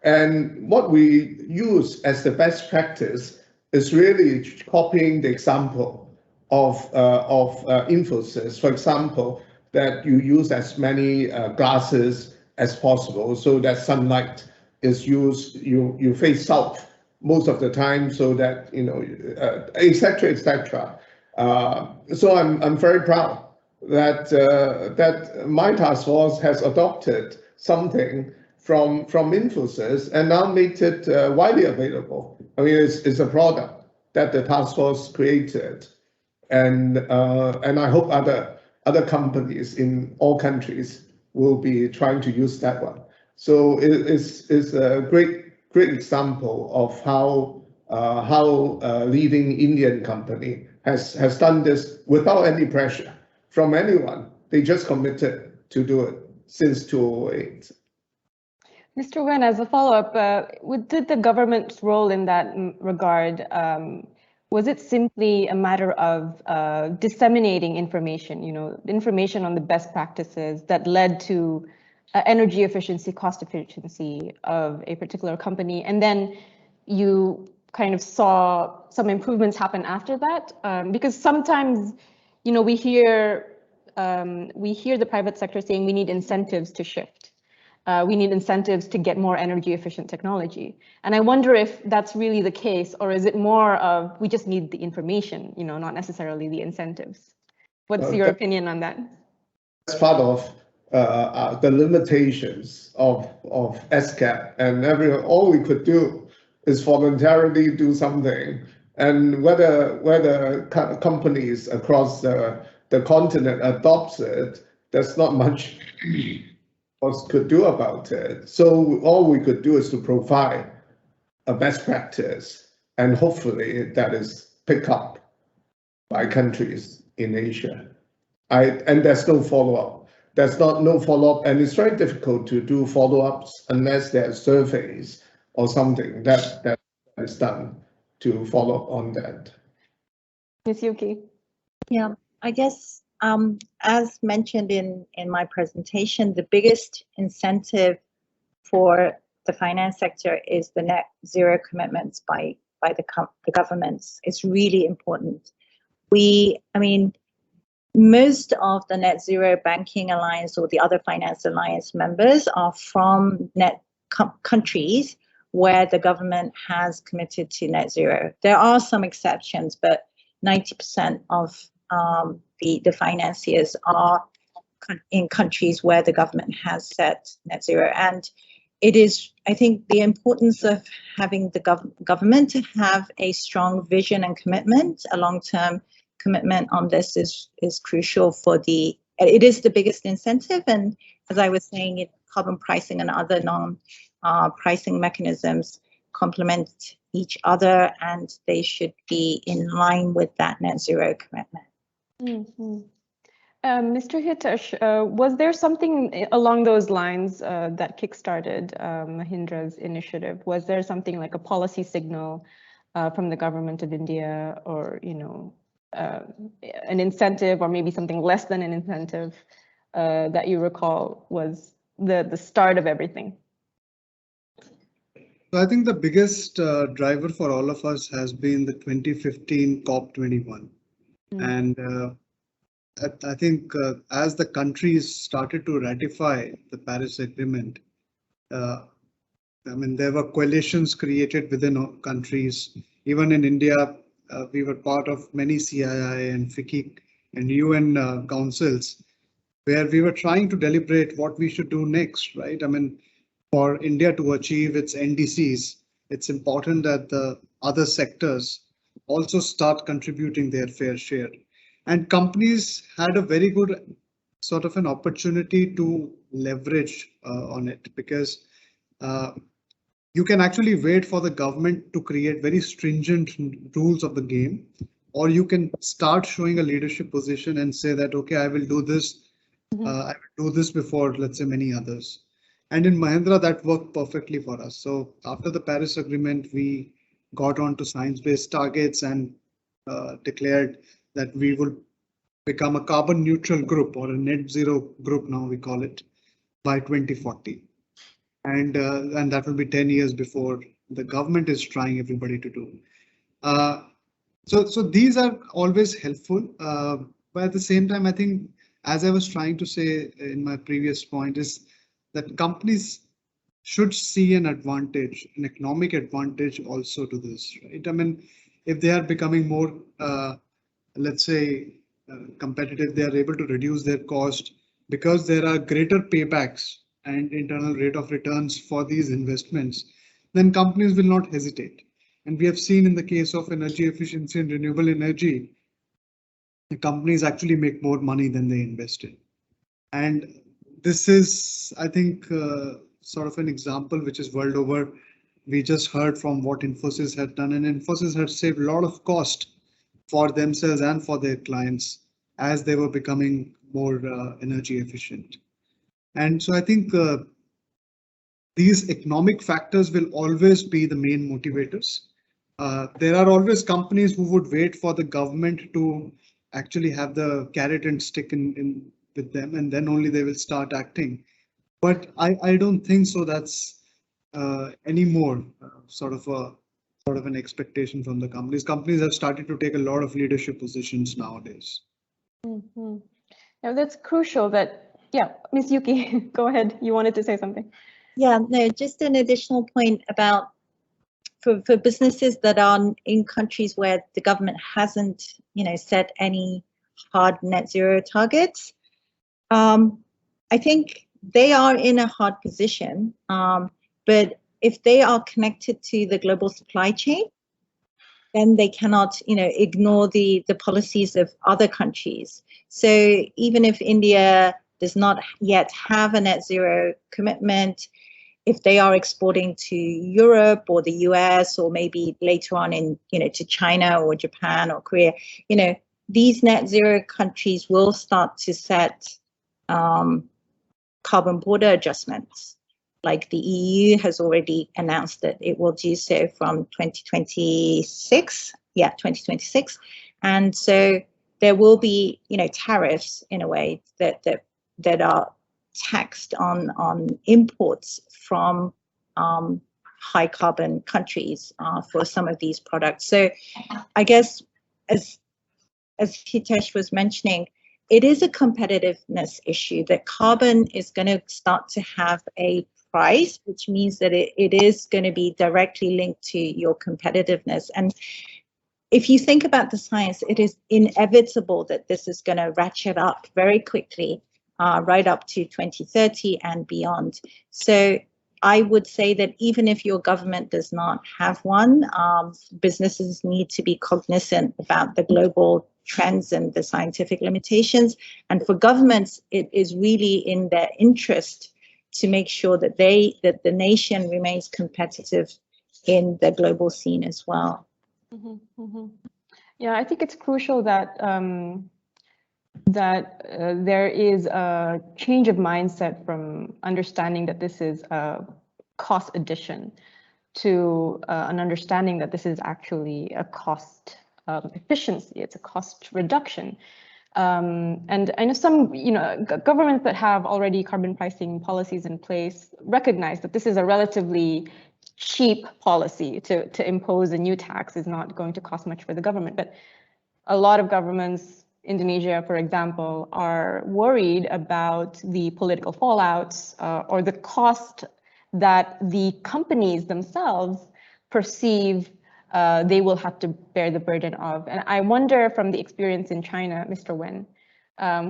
And what we use as the best practice is really copying the example of Infosys. For example, that you use as many glasses as possible so that sunlight is used, you face south most of the time, so that, et cetera, et cetera. So I'm very proud that that my task force has adopted something from Infosys and now made it widely available. I mean, it's a product that the task force created, and I hope other companies in all countries will be trying to use that one. So it's a great example of how a leading Indian company has done this without any pressure from anyone. They just committed to do it since 2008. Mr. Wen, as a follow-up, did the government's role in that regard, was it simply a matter of disseminating information, information on the best practices that led to energy efficiency, cost efficiency of a particular company, and then you kind of saw some improvements happen after that? Because sometimes, we hear the private sector saying we need incentives to shift. We need incentives to get more energy efficient technology. And I wonder if that's really the case, or is it more of we just need the information, not necessarily the incentives? What's your opinion on that? That's part of the limitations of ESCAP, and all we could do is voluntarily do something. And whether companies across the continent adopts it, there's not much else could do about it. So all we could do is to provide a best practice, and hopefully that is picked up by countries in Asia. And there's no follow-up. There's no follow-up, and it's very difficult to do follow-ups unless there are surveys or something that is done to follow up on that. Ms. Yuki. Yeah, I guess as mentioned in my presentation, the biggest incentive for the finance sector is the net zero commitments by the governments. It's really important. Most of the Net Zero Banking Alliance or the other Finance Alliance members are from countries where the government has committed to net zero. There are some exceptions, but 90% of the financiers are in countries where the government has set net zero. And it is, I think, the importance of having the government to have a strong vision and commitment, a long-term commitment on this is crucial for the it is the biggest incentive. And as I was saying, carbon pricing and other non-pricing mechanisms complement each other, and they should be in line with that net zero commitment. Mm-hmm. Mr. Hitesh, was there something along those lines that kickstarted Mahindra's initiative? Was there something like a policy signal from the government of India, or an incentive, or maybe something less than an incentive that you recall was the start of everything? So I think the biggest driver for all of us has been the 2015 COP21. And I think as the countries started to ratify the Paris Agreement, I mean, there were coalitions created within countries. Even in India, we were part of many CII and FICI and UN councils, where we were trying to deliberate what we should do next, right? I mean, for India to achieve its NDCs, it's important that the other sectors also start contributing their fair share. And companies had a very good sort of an opportunity to leverage on it, because you can actually wait for the government to create very stringent rules of the game, or you can start showing a leadership position and say that, okay, I will do this. I will do this before, let's say, many others. And in Mahindra, that worked perfectly for us. So after the Paris Agreement, we got on to science-based targets and declared that we will become a carbon neutral group, or a net zero group now we call it, by 2040. And that will be 10 years before the government is trying everybody to do. So these are always helpful. But at the same time, I think, as I was trying to say in my previous point, is that companies should see an advantage, an economic advantage also to this, right? I mean, if they are becoming more, let's say, competitive, they are able to reduce their cost because there are greater paybacks and internal rate of returns for these investments, then companies will not hesitate. And we have seen in the case of energy efficiency and renewable energy, the companies actually make more money than they invested. And this is, I think, sort of an example which is world over. We just heard from what Infosys had done, and Infosys had saved a lot of cost for themselves and for their clients as they were becoming more energy efficient. And so I think these economic factors will always be the main motivators. There are always companies who would wait for the government to actually have the carrot and stick in with them, and then only they will start acting. But I don't think so. That's anymore sort of an expectation from the companies. Companies have started to take a lot of leadership positions nowadays. Mm-hmm. Now that's crucial. Yeah, Ms. Yuki, go ahead. You wanted to say something. Yeah, no, just an additional point about for businesses that are in countries where the government hasn't, set any hard net zero targets. I think they are in a hard position, but if they are connected to the global supply chain, then they cannot, ignore the policies of other countries. So even if India does not yet have a net zero commitment, if they are exporting to Europe or the US, or maybe later on to China or Japan or Korea, these net zero countries will start to set carbon border adjustments. Like the EU has already announced that it will do so from 2026. Yeah, 2026. And so there will be, tariffs in a way that are taxed on imports from high carbon countries for some of these products. So I guess as Hitesh was mentioning, it is a competitiveness issue that carbon is going to start to have a price, which means that it is going to be directly linked to your competitiveness. And if you think about the science, it is inevitable that this is going to ratchet up very quickly, right up to 2030 and beyond. So I would say that even if your government does not have one, businesses need to be cognizant about the global trends and the scientific limitations. And for governments, it is really in their interest to make sure that the nation remains competitive in the global scene as well. Yeah, I think it's crucial that there is a change of mindset from understanding that this is a cost addition to an understanding that this is actually a cost efficiency. It's a cost reduction. And I know some, governments that have already carbon pricing policies in place recognize that this is a relatively cheap policy to impose a new tax is not going to cost much for the government. But a lot of governments, Indonesia, for example, are worried about the political fallouts or the cost that the companies themselves perceive they will have to bear the burden of. And I wonder from the experience in China, Mr. Wen,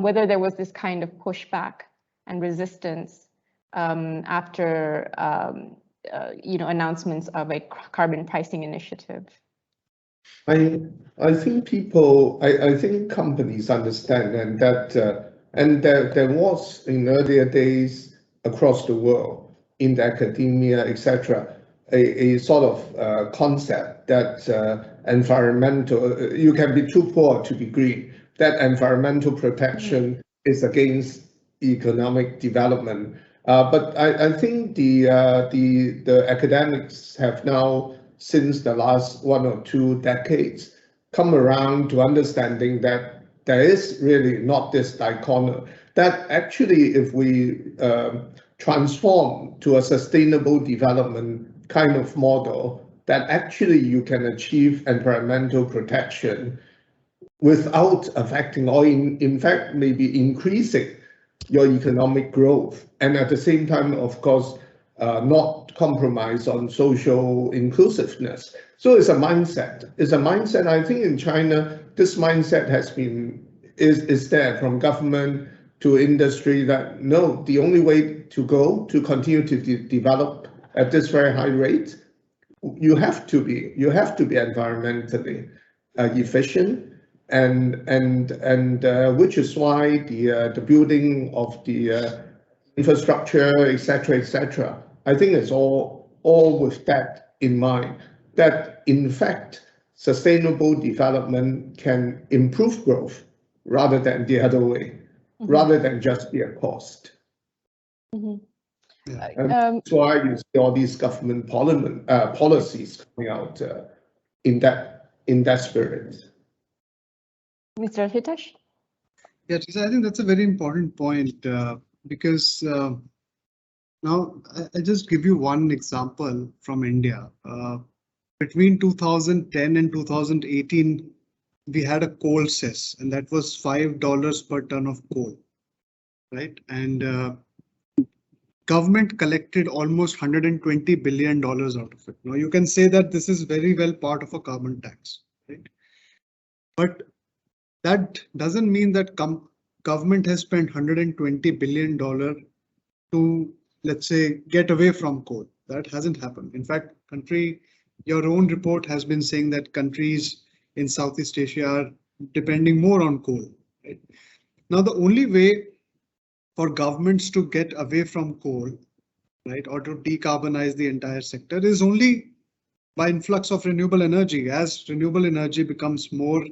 whether there was this kind of pushback and resistance after announcements of a carbon pricing initiative. I think I think companies understand, and that and there was in earlier days across the world in the academia, etc., a sort of concept that environmental, you can be too poor to be green, that environmental protection is against economic development. But I think the academics have now, since the last 1 or 2 decades, come around to understanding that there is really not this dichotomy, that actually if we transform to a sustainable development kind of model, that actually you can achieve environmental protection without affecting or in fact maybe increasing your economic growth, and at the same time, of course, not compromise on social inclusiveness. So it's a mindset. It's a mindset. I think in China, this mindset is there from government to industry that no, the only way to go to continue to develop at this very high rate, you have to be environmentally efficient, and which is why the building of the infrastructure, etc. I think it's all with that in mind, that in fact sustainable development can improve growth rather than the other way, rather than just be a cost. And that's why you see all these government policies coming out in that spirit. Mr. Hitesh? Yeah, I think that's a very important point because now I just give you one example from India. Between 2010 and 2018, we had a coal cess, and that was $5 per ton of coal, right? And government collected almost $120 billion out of it. Now you can say that this is very well part of a carbon tax, right? But that doesn't mean that government has spent $120 billion to, let's say, get away from coal. That hasn't happened. In fact, your own report has been saying that countries in Southeast Asia are depending more on coal, right? Now, the only way for governments to get away from coal, right, or to decarbonize the entire sector is only by influx of renewable energy. As renewable energy becomes more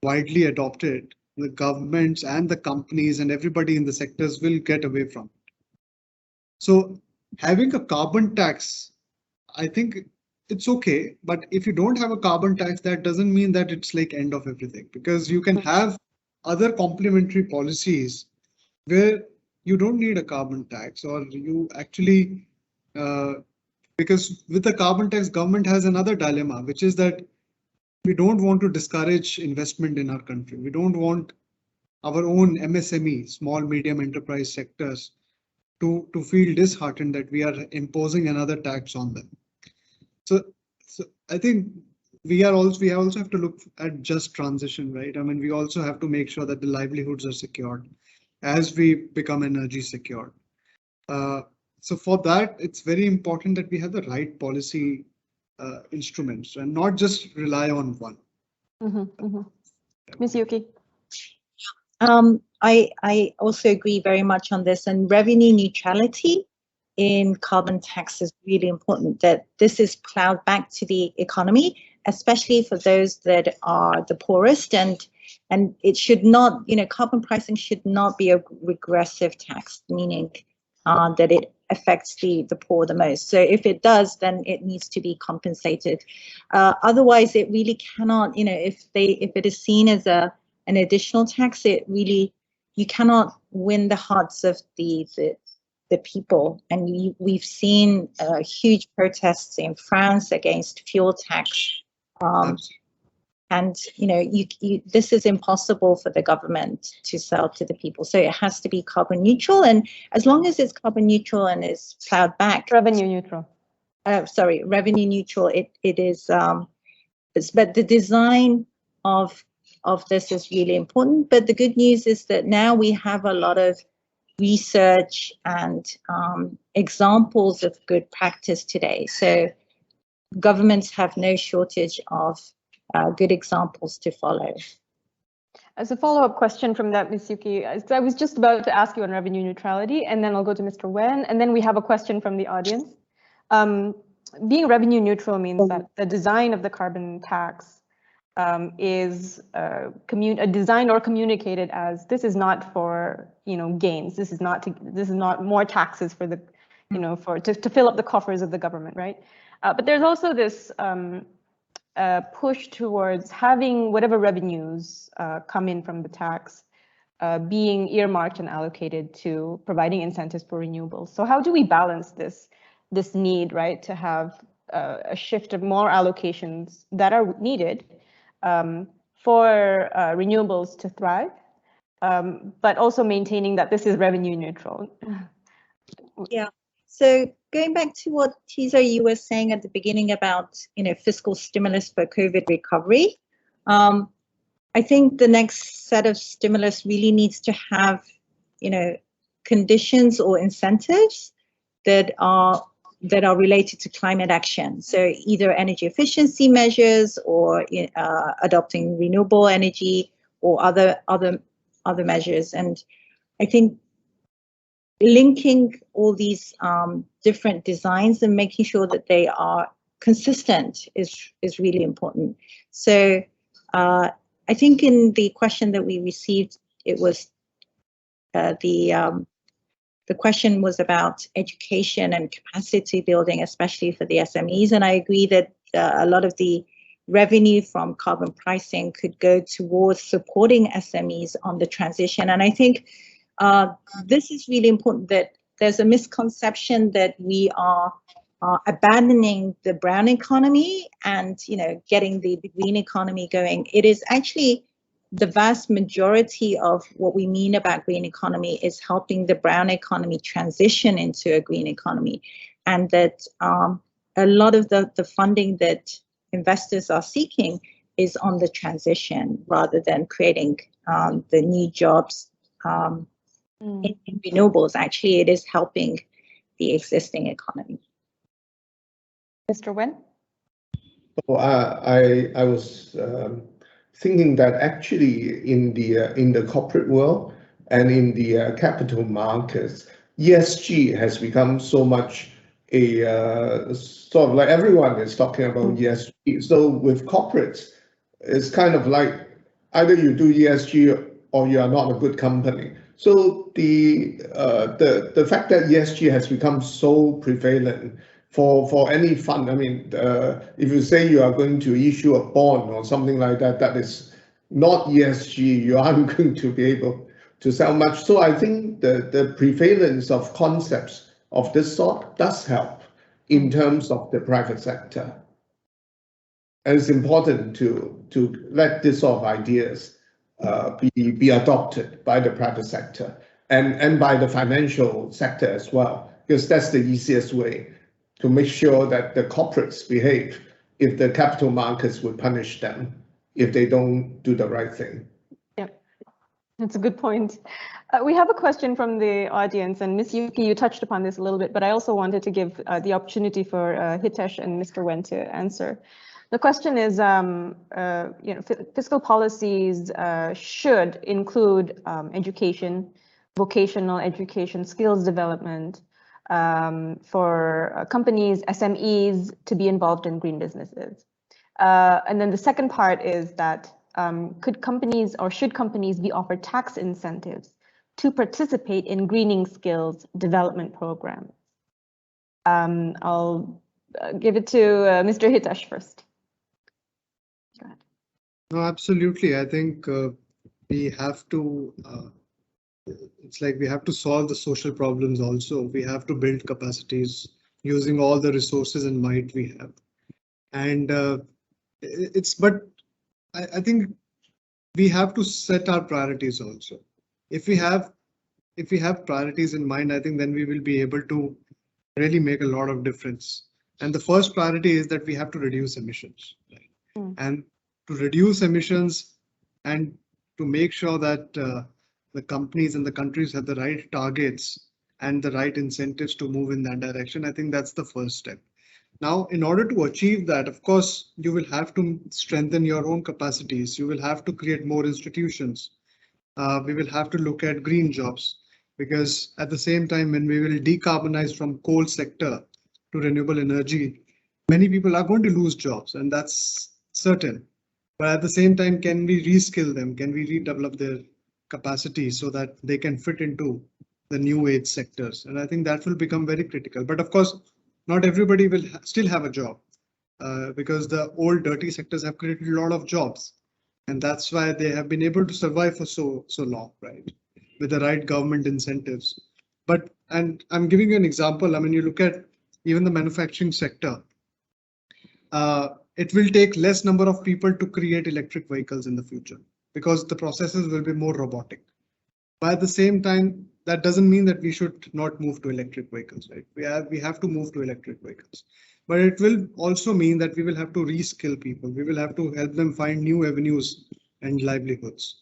widely adopted, the governments and the companies and everybody in the sectors will get away from it. So having a carbon tax, I think it's okay, but if you don't have a carbon tax, that doesn't mean that it's like end of everything, because you can have other complementary policies where you don't need a carbon tax, or you actually, because with the carbon tax, government has another dilemma, which is that we don't want to discourage investment in our country. We don't want our own MSME, small medium enterprise sectors, to feel disheartened that we are imposing another tax on them. So I think we also have to look at just transition, right? I mean, we also have to make sure that the livelihoods are secured as we become energy secured. So for that, it's very important that we have the right policy instruments and not just rely on one. Ms. Yuki. I also agree very much on this, and revenue neutrality in carbon tax is really important, that this is plowed back to the economy, especially for those that are the poorest, and it should not, carbon pricing should not be a regressive tax, meaning that it affects the poor the most. So if it does, then it needs to be compensated. Otherwise, it really cannot, if it is seen as an additional tax, you cannot win the hearts of the people. And we've seen huge protests in France against fuel tax. And this is impossible for the government to sell to the people. So it has to be carbon neutral. And as long as it's carbon neutral and is plowed back. Revenue neutral. Revenue neutral. It is. But the design of this is really important. But the good news is that now we have a lot of research and examples of good practice today. So governments have no shortage of good examples to follow. As a follow-up question from that, Ms. Yuki, I was just about to ask you on revenue neutrality, and then I'll go to Mr. Wen, and then we have a question from the audience. Being revenue neutral means that the design of the carbon tax is designed or communicated as this is not for gains. This is not more taxes for the to fill up the coffers of the government, right? But there's also this push towards having whatever revenues come in from the tax being earmarked and allocated to providing incentives for renewables. So how do we balance this need, right, to have a shift of more allocations that are needed for renewables to thrive, but also maintaining that this is revenue neutral? Yeah. So going back to what Teaser you were saying at the beginning about fiscal stimulus for COVID recovery, I think the next set of stimulus really needs to have conditions or incentives that are related to climate action. So either energy efficiency measures or adopting renewable energy or other measures. And I think linking all these different designs and making sure that they are consistent is really important. So I think in the question that we received, it was the question was about education and capacity building, especially for the SMEs. And I agree that a lot of the revenue from carbon pricing could go towards supporting SMEs on the transition. And I think this is really important, that there's a misconception that we are abandoning the brown economy and getting the green economy going. It is actually the vast majority of what we mean about green economy is helping the brown economy transition into a green economy, and that a lot of the funding that investors are seeking is on the transition rather than creating the new jobs in renewables. Actually, it is helping the existing economy. Mr. Wen? Oh, I was thinking that actually in the corporate world and in the capital markets, ESG has become so much a sort of like everyone is talking about ESG. So with corporates, it's kind of like either you do ESG or you are not a good company. So the fact that ESG has become so prevalent for any fund, I mean, if you say you are going to issue a bond or something like that, that is not ESG, you aren't going to be able to sell much. So I think the prevalence of concepts of this sort does help in terms of the private sector. And it's important to let this sort of ideas be adopted by the private sector and by the financial sector as well, because that's the easiest way to make sure that the corporates behave if the capital markets would punish them if they don't do the right thing. Yeah, that's a good point. We have a question from the audience, and Ms. Yuki, you touched upon this a little bit, but I also wanted to give the opportunity for Hitesh and Mr. Wen to answer. The question is, fiscal policies should include education, vocational education, skills development for companies, SMEs to be involved in green businesses. And then the second part is that could companies or should companies be offered tax incentives to participate in greening skills development programs? I'll give it to Mr. Hitesh first. Go ahead. No, absolutely. I think we have to, it's like we have to solve the social problems also. We have to build capacities using all the resources and might we have. And but I think we have to set our priorities also. If we have priorities in mind, I think then we will be able to really make a lot of difference. And the first priority is that we have to reduce emissions. Right? And to reduce emissions and to make sure that the companies and the countries have the right targets and the right incentives to move in that direction, I think that's the first step. Now, in order to achieve that, of course, you will have to strengthen your own capacities. You will have to create more institutions. We will have to look at green jobs, because at the same time, when we will decarbonize from coal sector to renewable energy, many people are going to lose jobs, and that's certain. But at the same time, can we reskill them? Can we redevelop their capacity so that they can fit into the new age sectors? And I think that will become very critical. But of course, not everybody will still have a job because the old dirty sectors have created a lot of jobs. And that's why they have been able to survive for so long, right? With the right government incentives. And I'm giving you an example. I mean, you look at even the manufacturing sector. It will take less number of people to create electric vehicles in the future because the processes will be more robotic. But at the same time, that doesn't mean that we should not move to electric vehicles, right? We have to move to electric vehicles. But it will also mean that we will have to reskill people. We will have to help them find new avenues and livelihoods.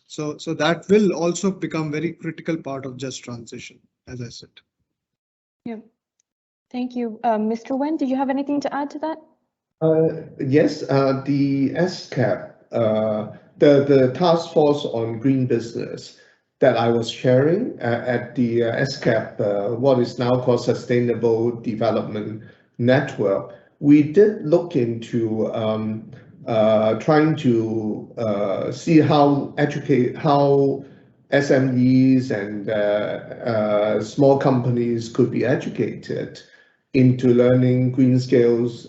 So that will also become very critical part of just transition, as I said. Yeah, thank you. Mr. Wen, did you have anything to add to that? Yes, the ESCAP, the task force on green business that I was chairing at the ESCAP, what is now called Sustainable Development Network, we did look into trying to see how SMEs and small companies could be educated into learning green skills,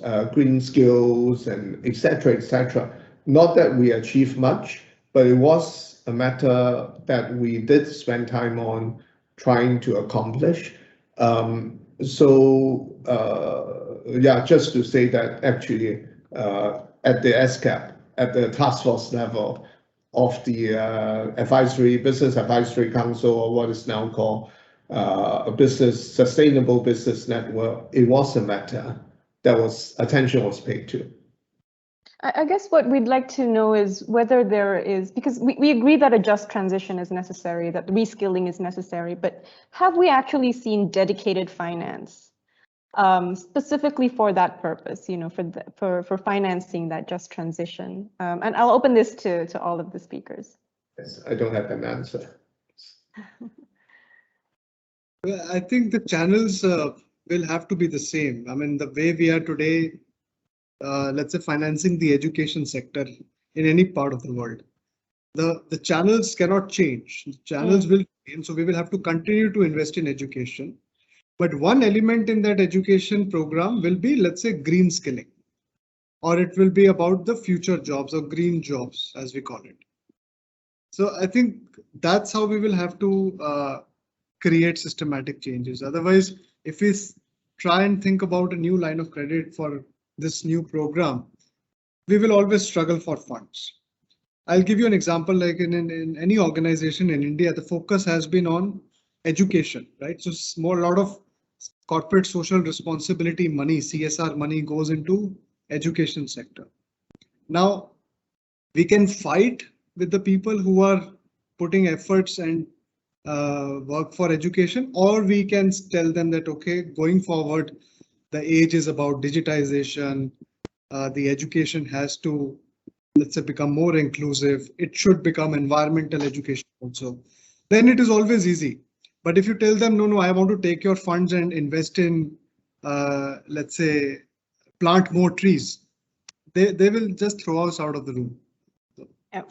and etc. Not that we achieved much, but it was a matter that we did spend time on trying to accomplish. Yeah, just to say that actually at the ESCAP, at the task force level of the Business Advisory Council, or what is now called a sustainable business network, it was a matter that attention was paid to. I guess what we'd like to know is whether there is, because we agree that a just transition is necessary, that reskilling is necessary, but have we actually seen dedicated finance specifically for that purpose, for financing that just transition? And I'll open this to all of the speakers. Yes, I don't have an answer. Well, I think the channels will have to be the same. I mean, the way we are today, let's say financing the education sector in any part of the world, the channels cannot change. The channels will change, so we will have to continue to invest in education. But one element in that education program will be, let's say, green skilling, or it will be about the future jobs or green jobs, as we call it. So I think that's how we will have to create systematic changes. Otherwise, if we try and think about a new line of credit for this new program, we will always struggle for funds. I'll give you an example, like in any organization in India, the focus has been on education, right? So a lot of corporate social responsibility money, CSR money, goes into education sector. Now, we can fight with the people who are putting efforts and work for education, or we can tell them that, okay, going forward, the age is about digitization, the education has to, let's say, become more inclusive. It should become environmental education also. Then it is always easy. But if you tell them, no, I want to take your funds and invest in, let's say, plant more trees, they will just throw us out of the room. Yeah.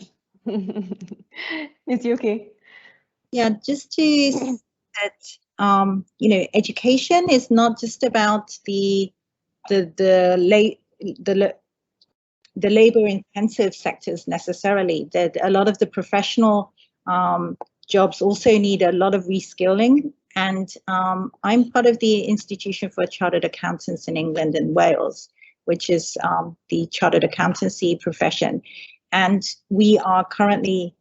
Is you okay? Yeah, just to say that education is not just about the labor intensive sectors necessarily. That a lot of the professional jobs also need a lot of reskilling. And I'm part of the Institution for Chartered Accountants in England and Wales, which is the chartered accountancy profession. And we are currently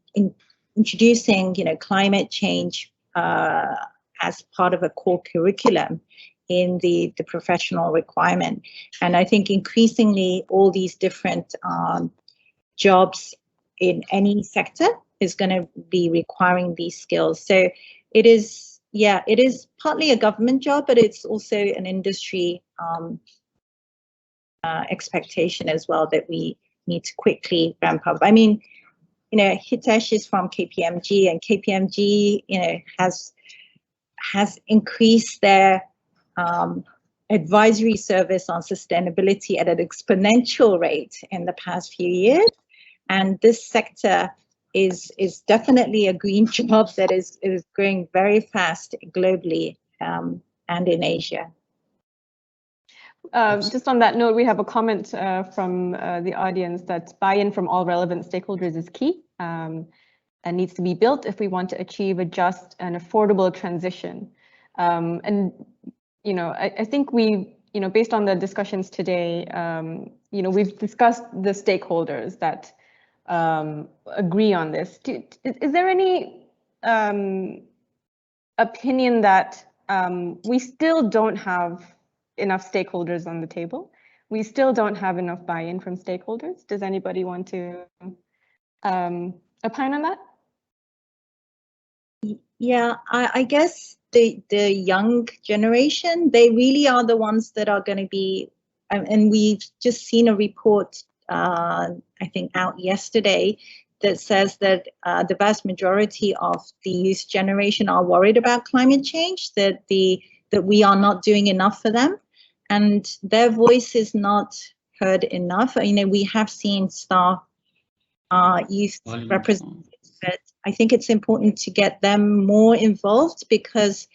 introducing, climate change as part of a core curriculum in the professional requirement. And I think increasingly all these different jobs in any sector is going to be requiring these skills. So it is partly a government job, but it's also an industry expectation as well that we need to quickly ramp up. I mean, Hitesh is from KPMG, and KPMG, has increased their advisory service on sustainability at an exponential rate in the past few years. And this sector is definitely a green job that is growing very fast globally and in Asia. Just on that note, we have a comment from the audience that buy-in from all relevant stakeholders is key and needs to be built if we want to achieve a just and affordable transition. And I think we, based on the discussions today, we've discussed the stakeholders that agree on this. Is there any opinion that we still don't have enough stakeholders on the table? We still don't have enough buy-in from stakeholders? Does anybody want to opine on that? Yeah, I guess the young generation, they really are the ones that are going to be, and we've just seen a report, I think out yesterday, that says that the vast majority of the youth generation are worried about climate change, that we are not doing enough for them, and their voice is not heard enough. We have seen staff, youth representatives, but I think it's important to get them more involved because,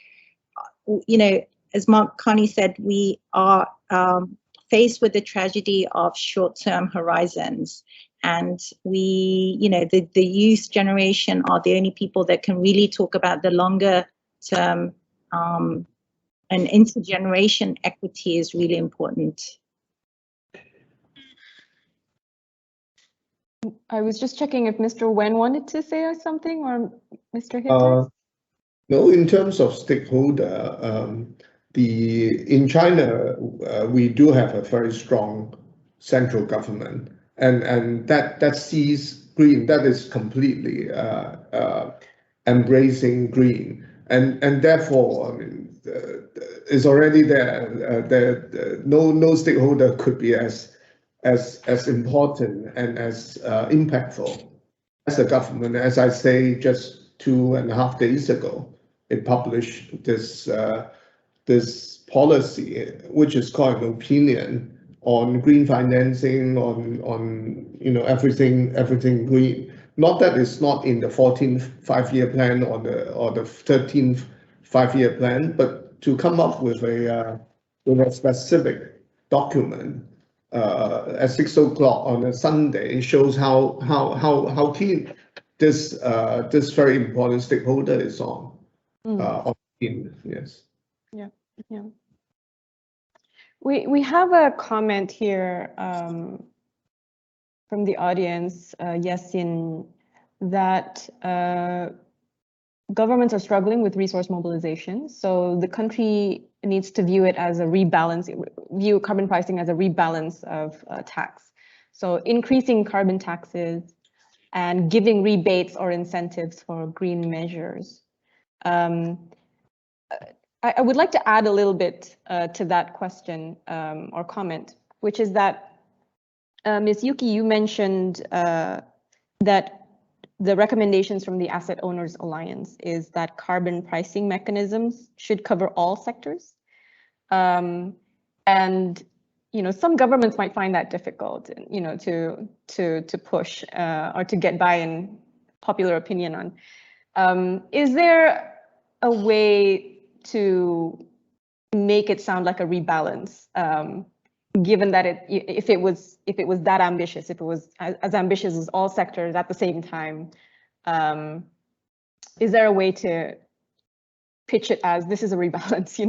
as Mark Carney said, we are faced with the tragedy of short-term horizons. And we, the youth generation are the only people that can really talk about the longer term, and intergeneration equity is really important. I was just checking if Mr. Wen wanted to say something, or Mr. Hitter? No, in terms of stakeholder, in China, we do have a very strong central government, and that sees green, that is completely embracing green, and therefore, I mean, is already there. No stakeholder could be as important and as impactful as the government. As I say, just 2.5 days ago, it published this policy, which is called an opinion on green financing, on everything green. Not that it's not in the 14th five-year plan or the 13th five-year plan, but to come up with a specific document at 6 o'clock on a Sunday shows how keen this very important stakeholder is on. Yes. Yeah. We have a comment here from the audience, Yasin, that governments are struggling with resource mobilization. So the country needs to view it as a rebalance, view carbon pricing as a rebalance of tax. So increasing carbon taxes and giving rebates or incentives for green measures. I would like to add a little bit to that question or comment, which is that Ms. Yuki, you mentioned that the recommendations from the Asset Owners Alliance is that carbon pricing mechanisms should cover all sectors. And some governments might find that difficult, to push or to get buy-in, popular opinion on. Is there a way to make it sound like a rebalance, given that if it was that ambitious, if it was as ambitious as all sectors at the same time, is there a way to pitch it as this is a rebalance?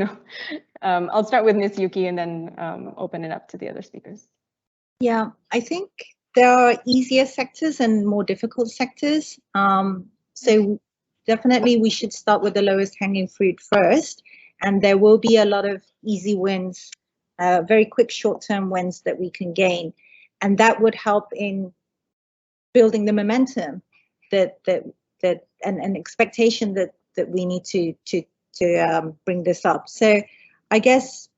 I'll start with Ms. Yuki and then open it up to the other speakers. Yeah, I think there are easier sectors and more difficult sectors. So definitely we should start with the lowest hanging fruit first, and there will be a lot of easy wins, very quick short-term wins that we can gain, and that would help in building the momentum that an expectation that we need to bring this up. So I guess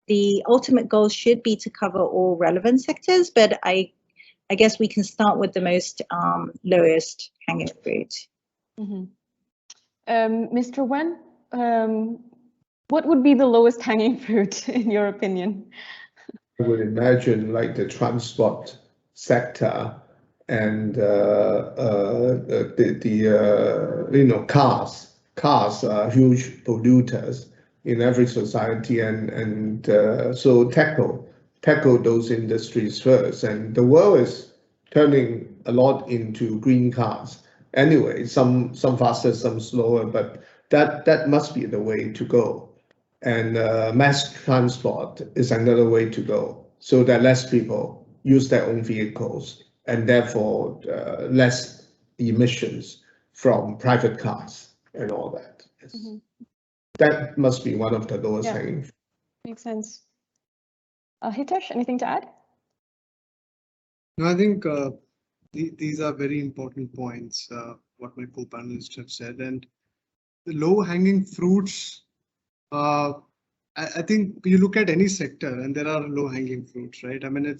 the ultimate goal should be to cover all relevant sectors, but I guess we can start with the most lowest hanging fruit. Mm-hmm. Mr. Wen, what would be the lowest hanging fruit in your opinion? I would imagine like the transport sector and cars are huge polluters in every society, and so tackle those industries first. And the world is turning a lot into green cars anyway, some faster, some slower, but that must be the way to go. And mass transport is another way to go, so that less people use their own vehicles and therefore less emissions from private cars and all that. Yes. Mm-hmm. That must be one of the lowest hanging. Makes sense. Hitesh, anything to add? No, I think these are very important points, what my co-panelists have said. And the low-hanging fruits, I think you look at any sector and there are low-hanging fruits, right? I mean,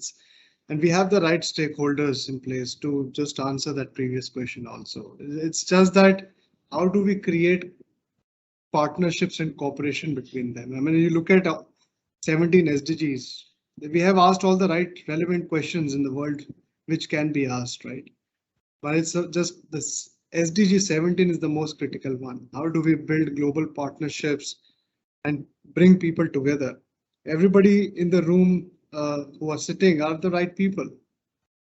and we have the right stakeholders in place to just answer that previous question also. It's just that how do we create partnerships and cooperation between them? I mean, you look at 17 SDGs, we have asked all the right relevant questions in the world which can be asked, right? But it's just this SDG 17 is the most critical one. How do we build global partnerships and bring people together? Everybody in the room who are sitting are the right people.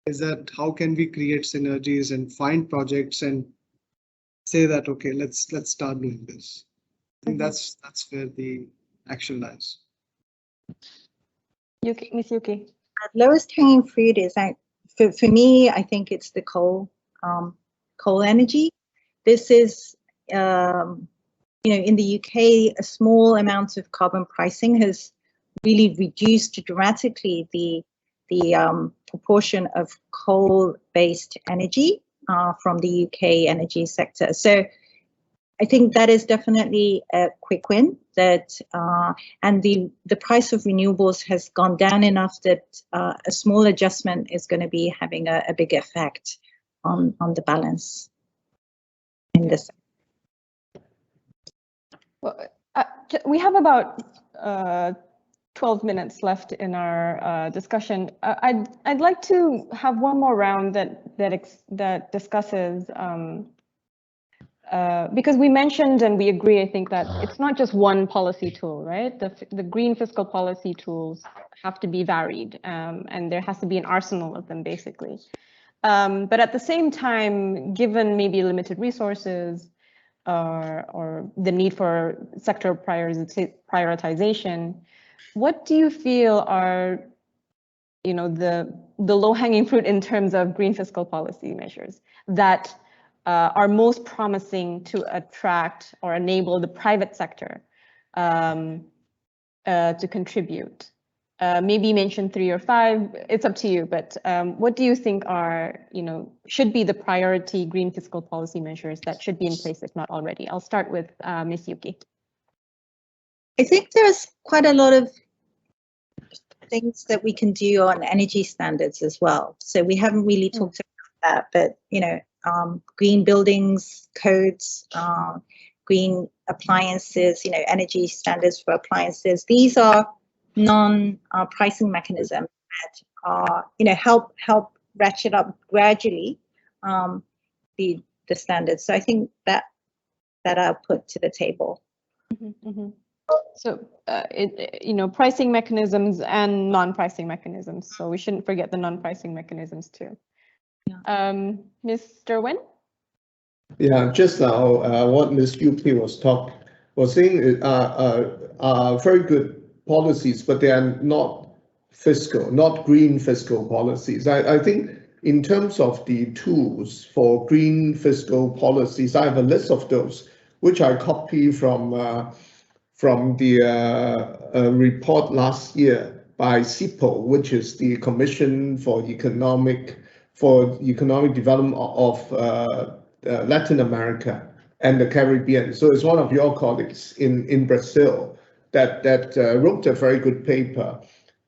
Is that how can we create synergies and find projects and say that, okay, let's start doing this. I think that's where the action lies. Yuki, Miss Yuki. Lowest hanging fruit is, for me, I think it's the coal energy. This is, in the UK, a small amount of carbon pricing has really reduced dramatically the proportion of coal-based energy from the UK energy sector. So I think that is definitely a quick win. That and the price of renewables has gone down enough that a small adjustment is going to be having a big effect on the balance in this. Well, we have about 12 minutes left in our discussion. I'd like to have one more round that discusses because we mentioned and we agree, I think, that it's not just one policy tool, right? The green fiscal policy tools have to be varied, and there has to be an arsenal of them, basically. But at the same time, given maybe limited resources or the need for sector prioritization, what do you feel are, the low-hanging fruit in terms of green fiscal policy measures that are most promising to attract or enable the private sector to contribute? Maybe mention 3 or 5, it's up to you, but what do you think are, should be the priority green fiscal policy measures that should be in place if not already? I'll start with Ms. Yuki. I think there's quite a lot of things that we can do on energy standards as well. So we haven't really talked about that, but green buildings, codes, green appliances, energy standards for appliances. These are non-pricing mechanisms that are, help ratchet up gradually the standards. So I think that I'll put to the table. So, pricing mechanisms and non-pricing mechanisms. So we shouldn't forget the non-pricing mechanisms too. Yeah. Mr. Wen? Yeah, just now, what Ms. Yuki was saying are very good policies, but they are not green fiscal policies. I think in terms of the tools for green fiscal policies, I have a list of those, which I copy from the report last year by CIPO, which is the Commission for Economic Development of Latin America and the Caribbean. So it's one of your colleagues in Brazil that wrote a very good paper.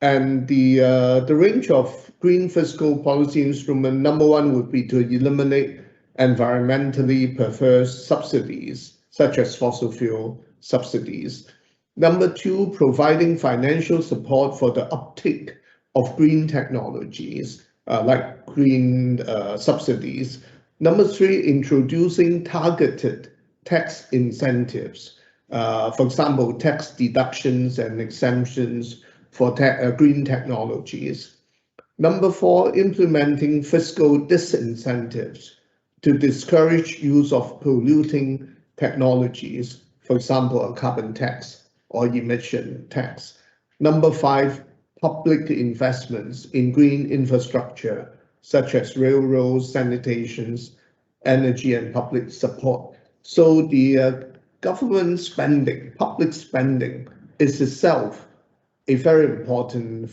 And the range of green fiscal policy instrument, number one would be to eliminate environmentally perverse subsidies, such as fossil fuel subsidies. Number two, providing financial support for the uptake of green technologies, like green subsidies. Number three, introducing targeted tax incentives, for example, tax deductions and exemptions for green technologies. Number four, implementing fiscal disincentives to discourage use of polluting technologies, for example, a carbon tax or emission tax. Number five, public investments in green infrastructure, such as railroads, sanitations, energy, and public support. So the government spending, public spending, is itself a very important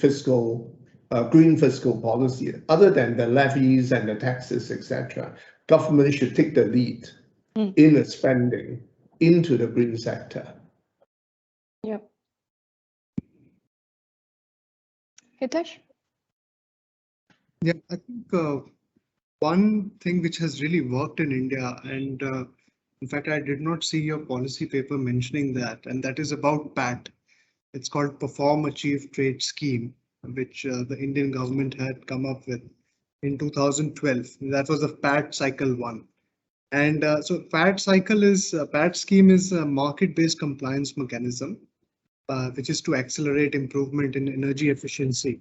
green fiscal policy. Other than the levies and the taxes, etc., government should take the lead in the spending into the green sector. Yep. Hitesh? Yeah, I think one thing which has really worked in India, and in fact, I did not see your policy paper mentioning that, and that is about PAT. It's called Perform, Achieve, Trade Scheme, which the Indian government had come up with in 2012. That was the PAT cycle one. And so PAT scheme is a market-based compliance mechanism, which is to accelerate improvement in energy efficiency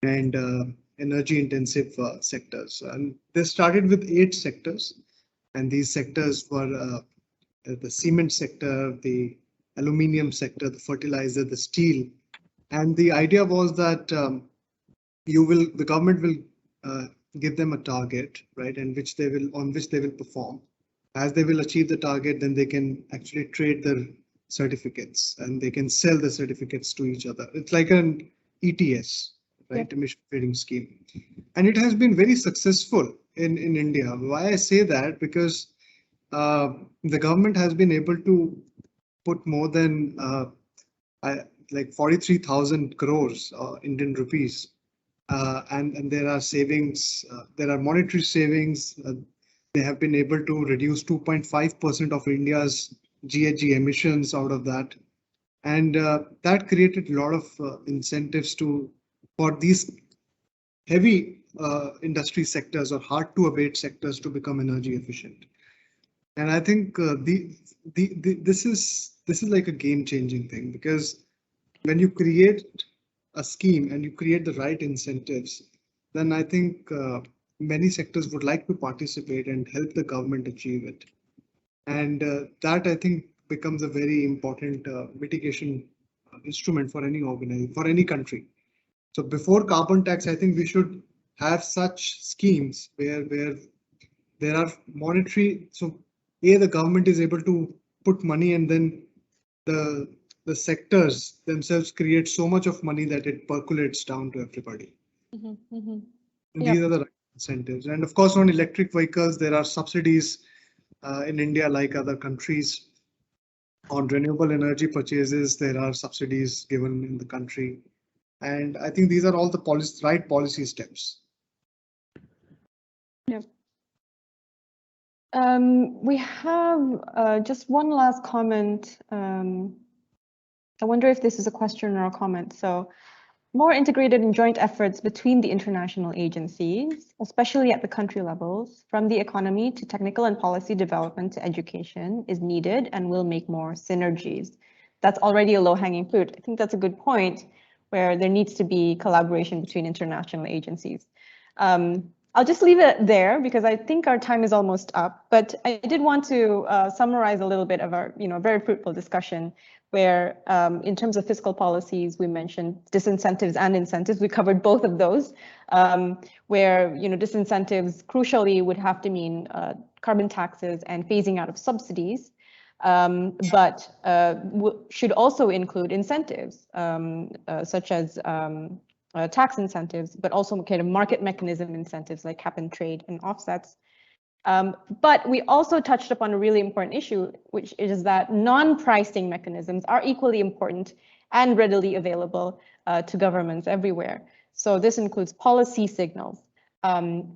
and energy intensive sectors. And they started with 8 sectors, and these sectors were the cement sector, the aluminium sector, the fertilizer, the steel. And the idea was that the government will give them a target, right, and on which they will perform. As they will achieve the target, then they can actually trade their certificates and they can sell the certificates to each other. It's like an ETS, right, emission trading scheme. And it has been very successful in India. Why I say that? Because the government has been able to put more than like 43,000 crores Indian rupees, and there are savings. There are monetary savings. They have been able to reduce 2.5% of India's GHG emissions out of that, and that created a lot of incentives for these heavy industry sectors or hard to abate sectors to become energy efficient. And I think this is like a game-changing thing, because when you create a scheme and you create the right incentives, then I think many sectors would like to participate and help the government achieve it. And that I think becomes a very important mitigation instrument for any country. So before carbon tax, I think we should have such schemes where there are monetary. So the government is able to put money, and then the sectors themselves create so much of money that it percolates down to everybody. These are the right incentives. And of course, on electric vehicles, there are subsidies in India, like other countries. On renewable energy purchases, there are subsidies given in the country. And I think these are all the right policy steps. Yeah. We have just one last comment. I wonder if this is a question or a comment. So, more integrated and joint efforts between the international agencies, especially at the country levels, from the economy to technical and policy development to education, is needed and will make more synergies. That's already a low-hanging fruit. I think that's a good point, where there needs to be collaboration between international agencies. I'll just leave it there because I think our time is almost up, but I did want to summarize a little bit of our very fruitful discussion where in terms of fiscal policies, we mentioned disincentives and incentives. We covered both of those, where disincentives crucially would have to mean carbon taxes and phasing out of subsidies, but should also include incentives, such as tax incentives, but also kind of market mechanism incentives like cap and trade and offsets. But we also touched upon a really important issue, which is that non-pricing mechanisms are equally important and readily available to governments everywhere. So this includes policy signals,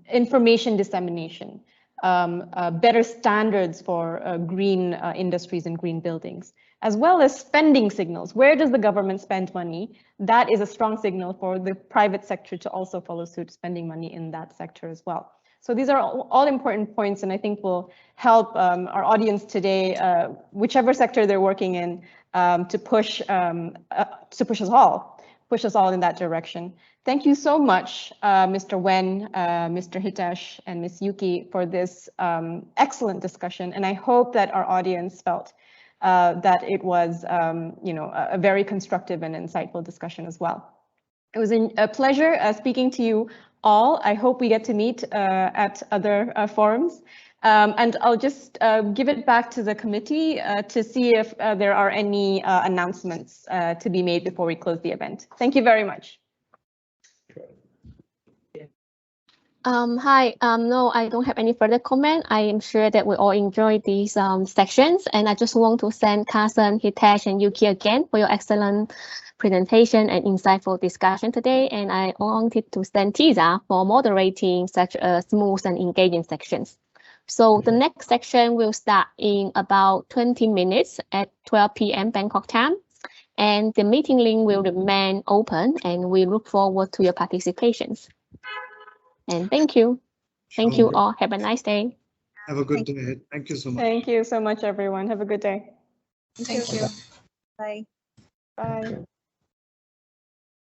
information dissemination, better standards for green industries and green buildings, as well as spending signals. Where does the government spend money? That is a strong signal for the private sector to also follow suit, spending money in that sector as well. So these are all important points, and I think will help our audience today, whichever sector they're working in, to push us all in that direction. Thank you so much, Mr. Wen, Mr. Hitesh, and Ms. Yuki for this excellent discussion, and I hope that our audience felt that it was, a very constructive and insightful discussion as well. It was a pleasure speaking to you all. I hope we get to meet at other forums. And I'll just give it back to the committee to see if there are any announcements to be made before we close the event. Thank you very much. Hi, no, I don't have any further comment. I am sure that we all enjoyed these sections, and I just want to thank Carson, Hitesh, and Yuki again for your excellent presentation and insightful discussion today. And I wanted to thank Tisa for moderating such a smooth and engaging sections. So the next section will start in about 20 minutes at 12 p.m. Bangkok time, and the meeting link will remain open, and we look forward to your participations. And thank you. Thank you all. Have a nice day. Have a good day. Thank you so much. Thank you so much, everyone. Have a good day. Thank you. Bye. Bye.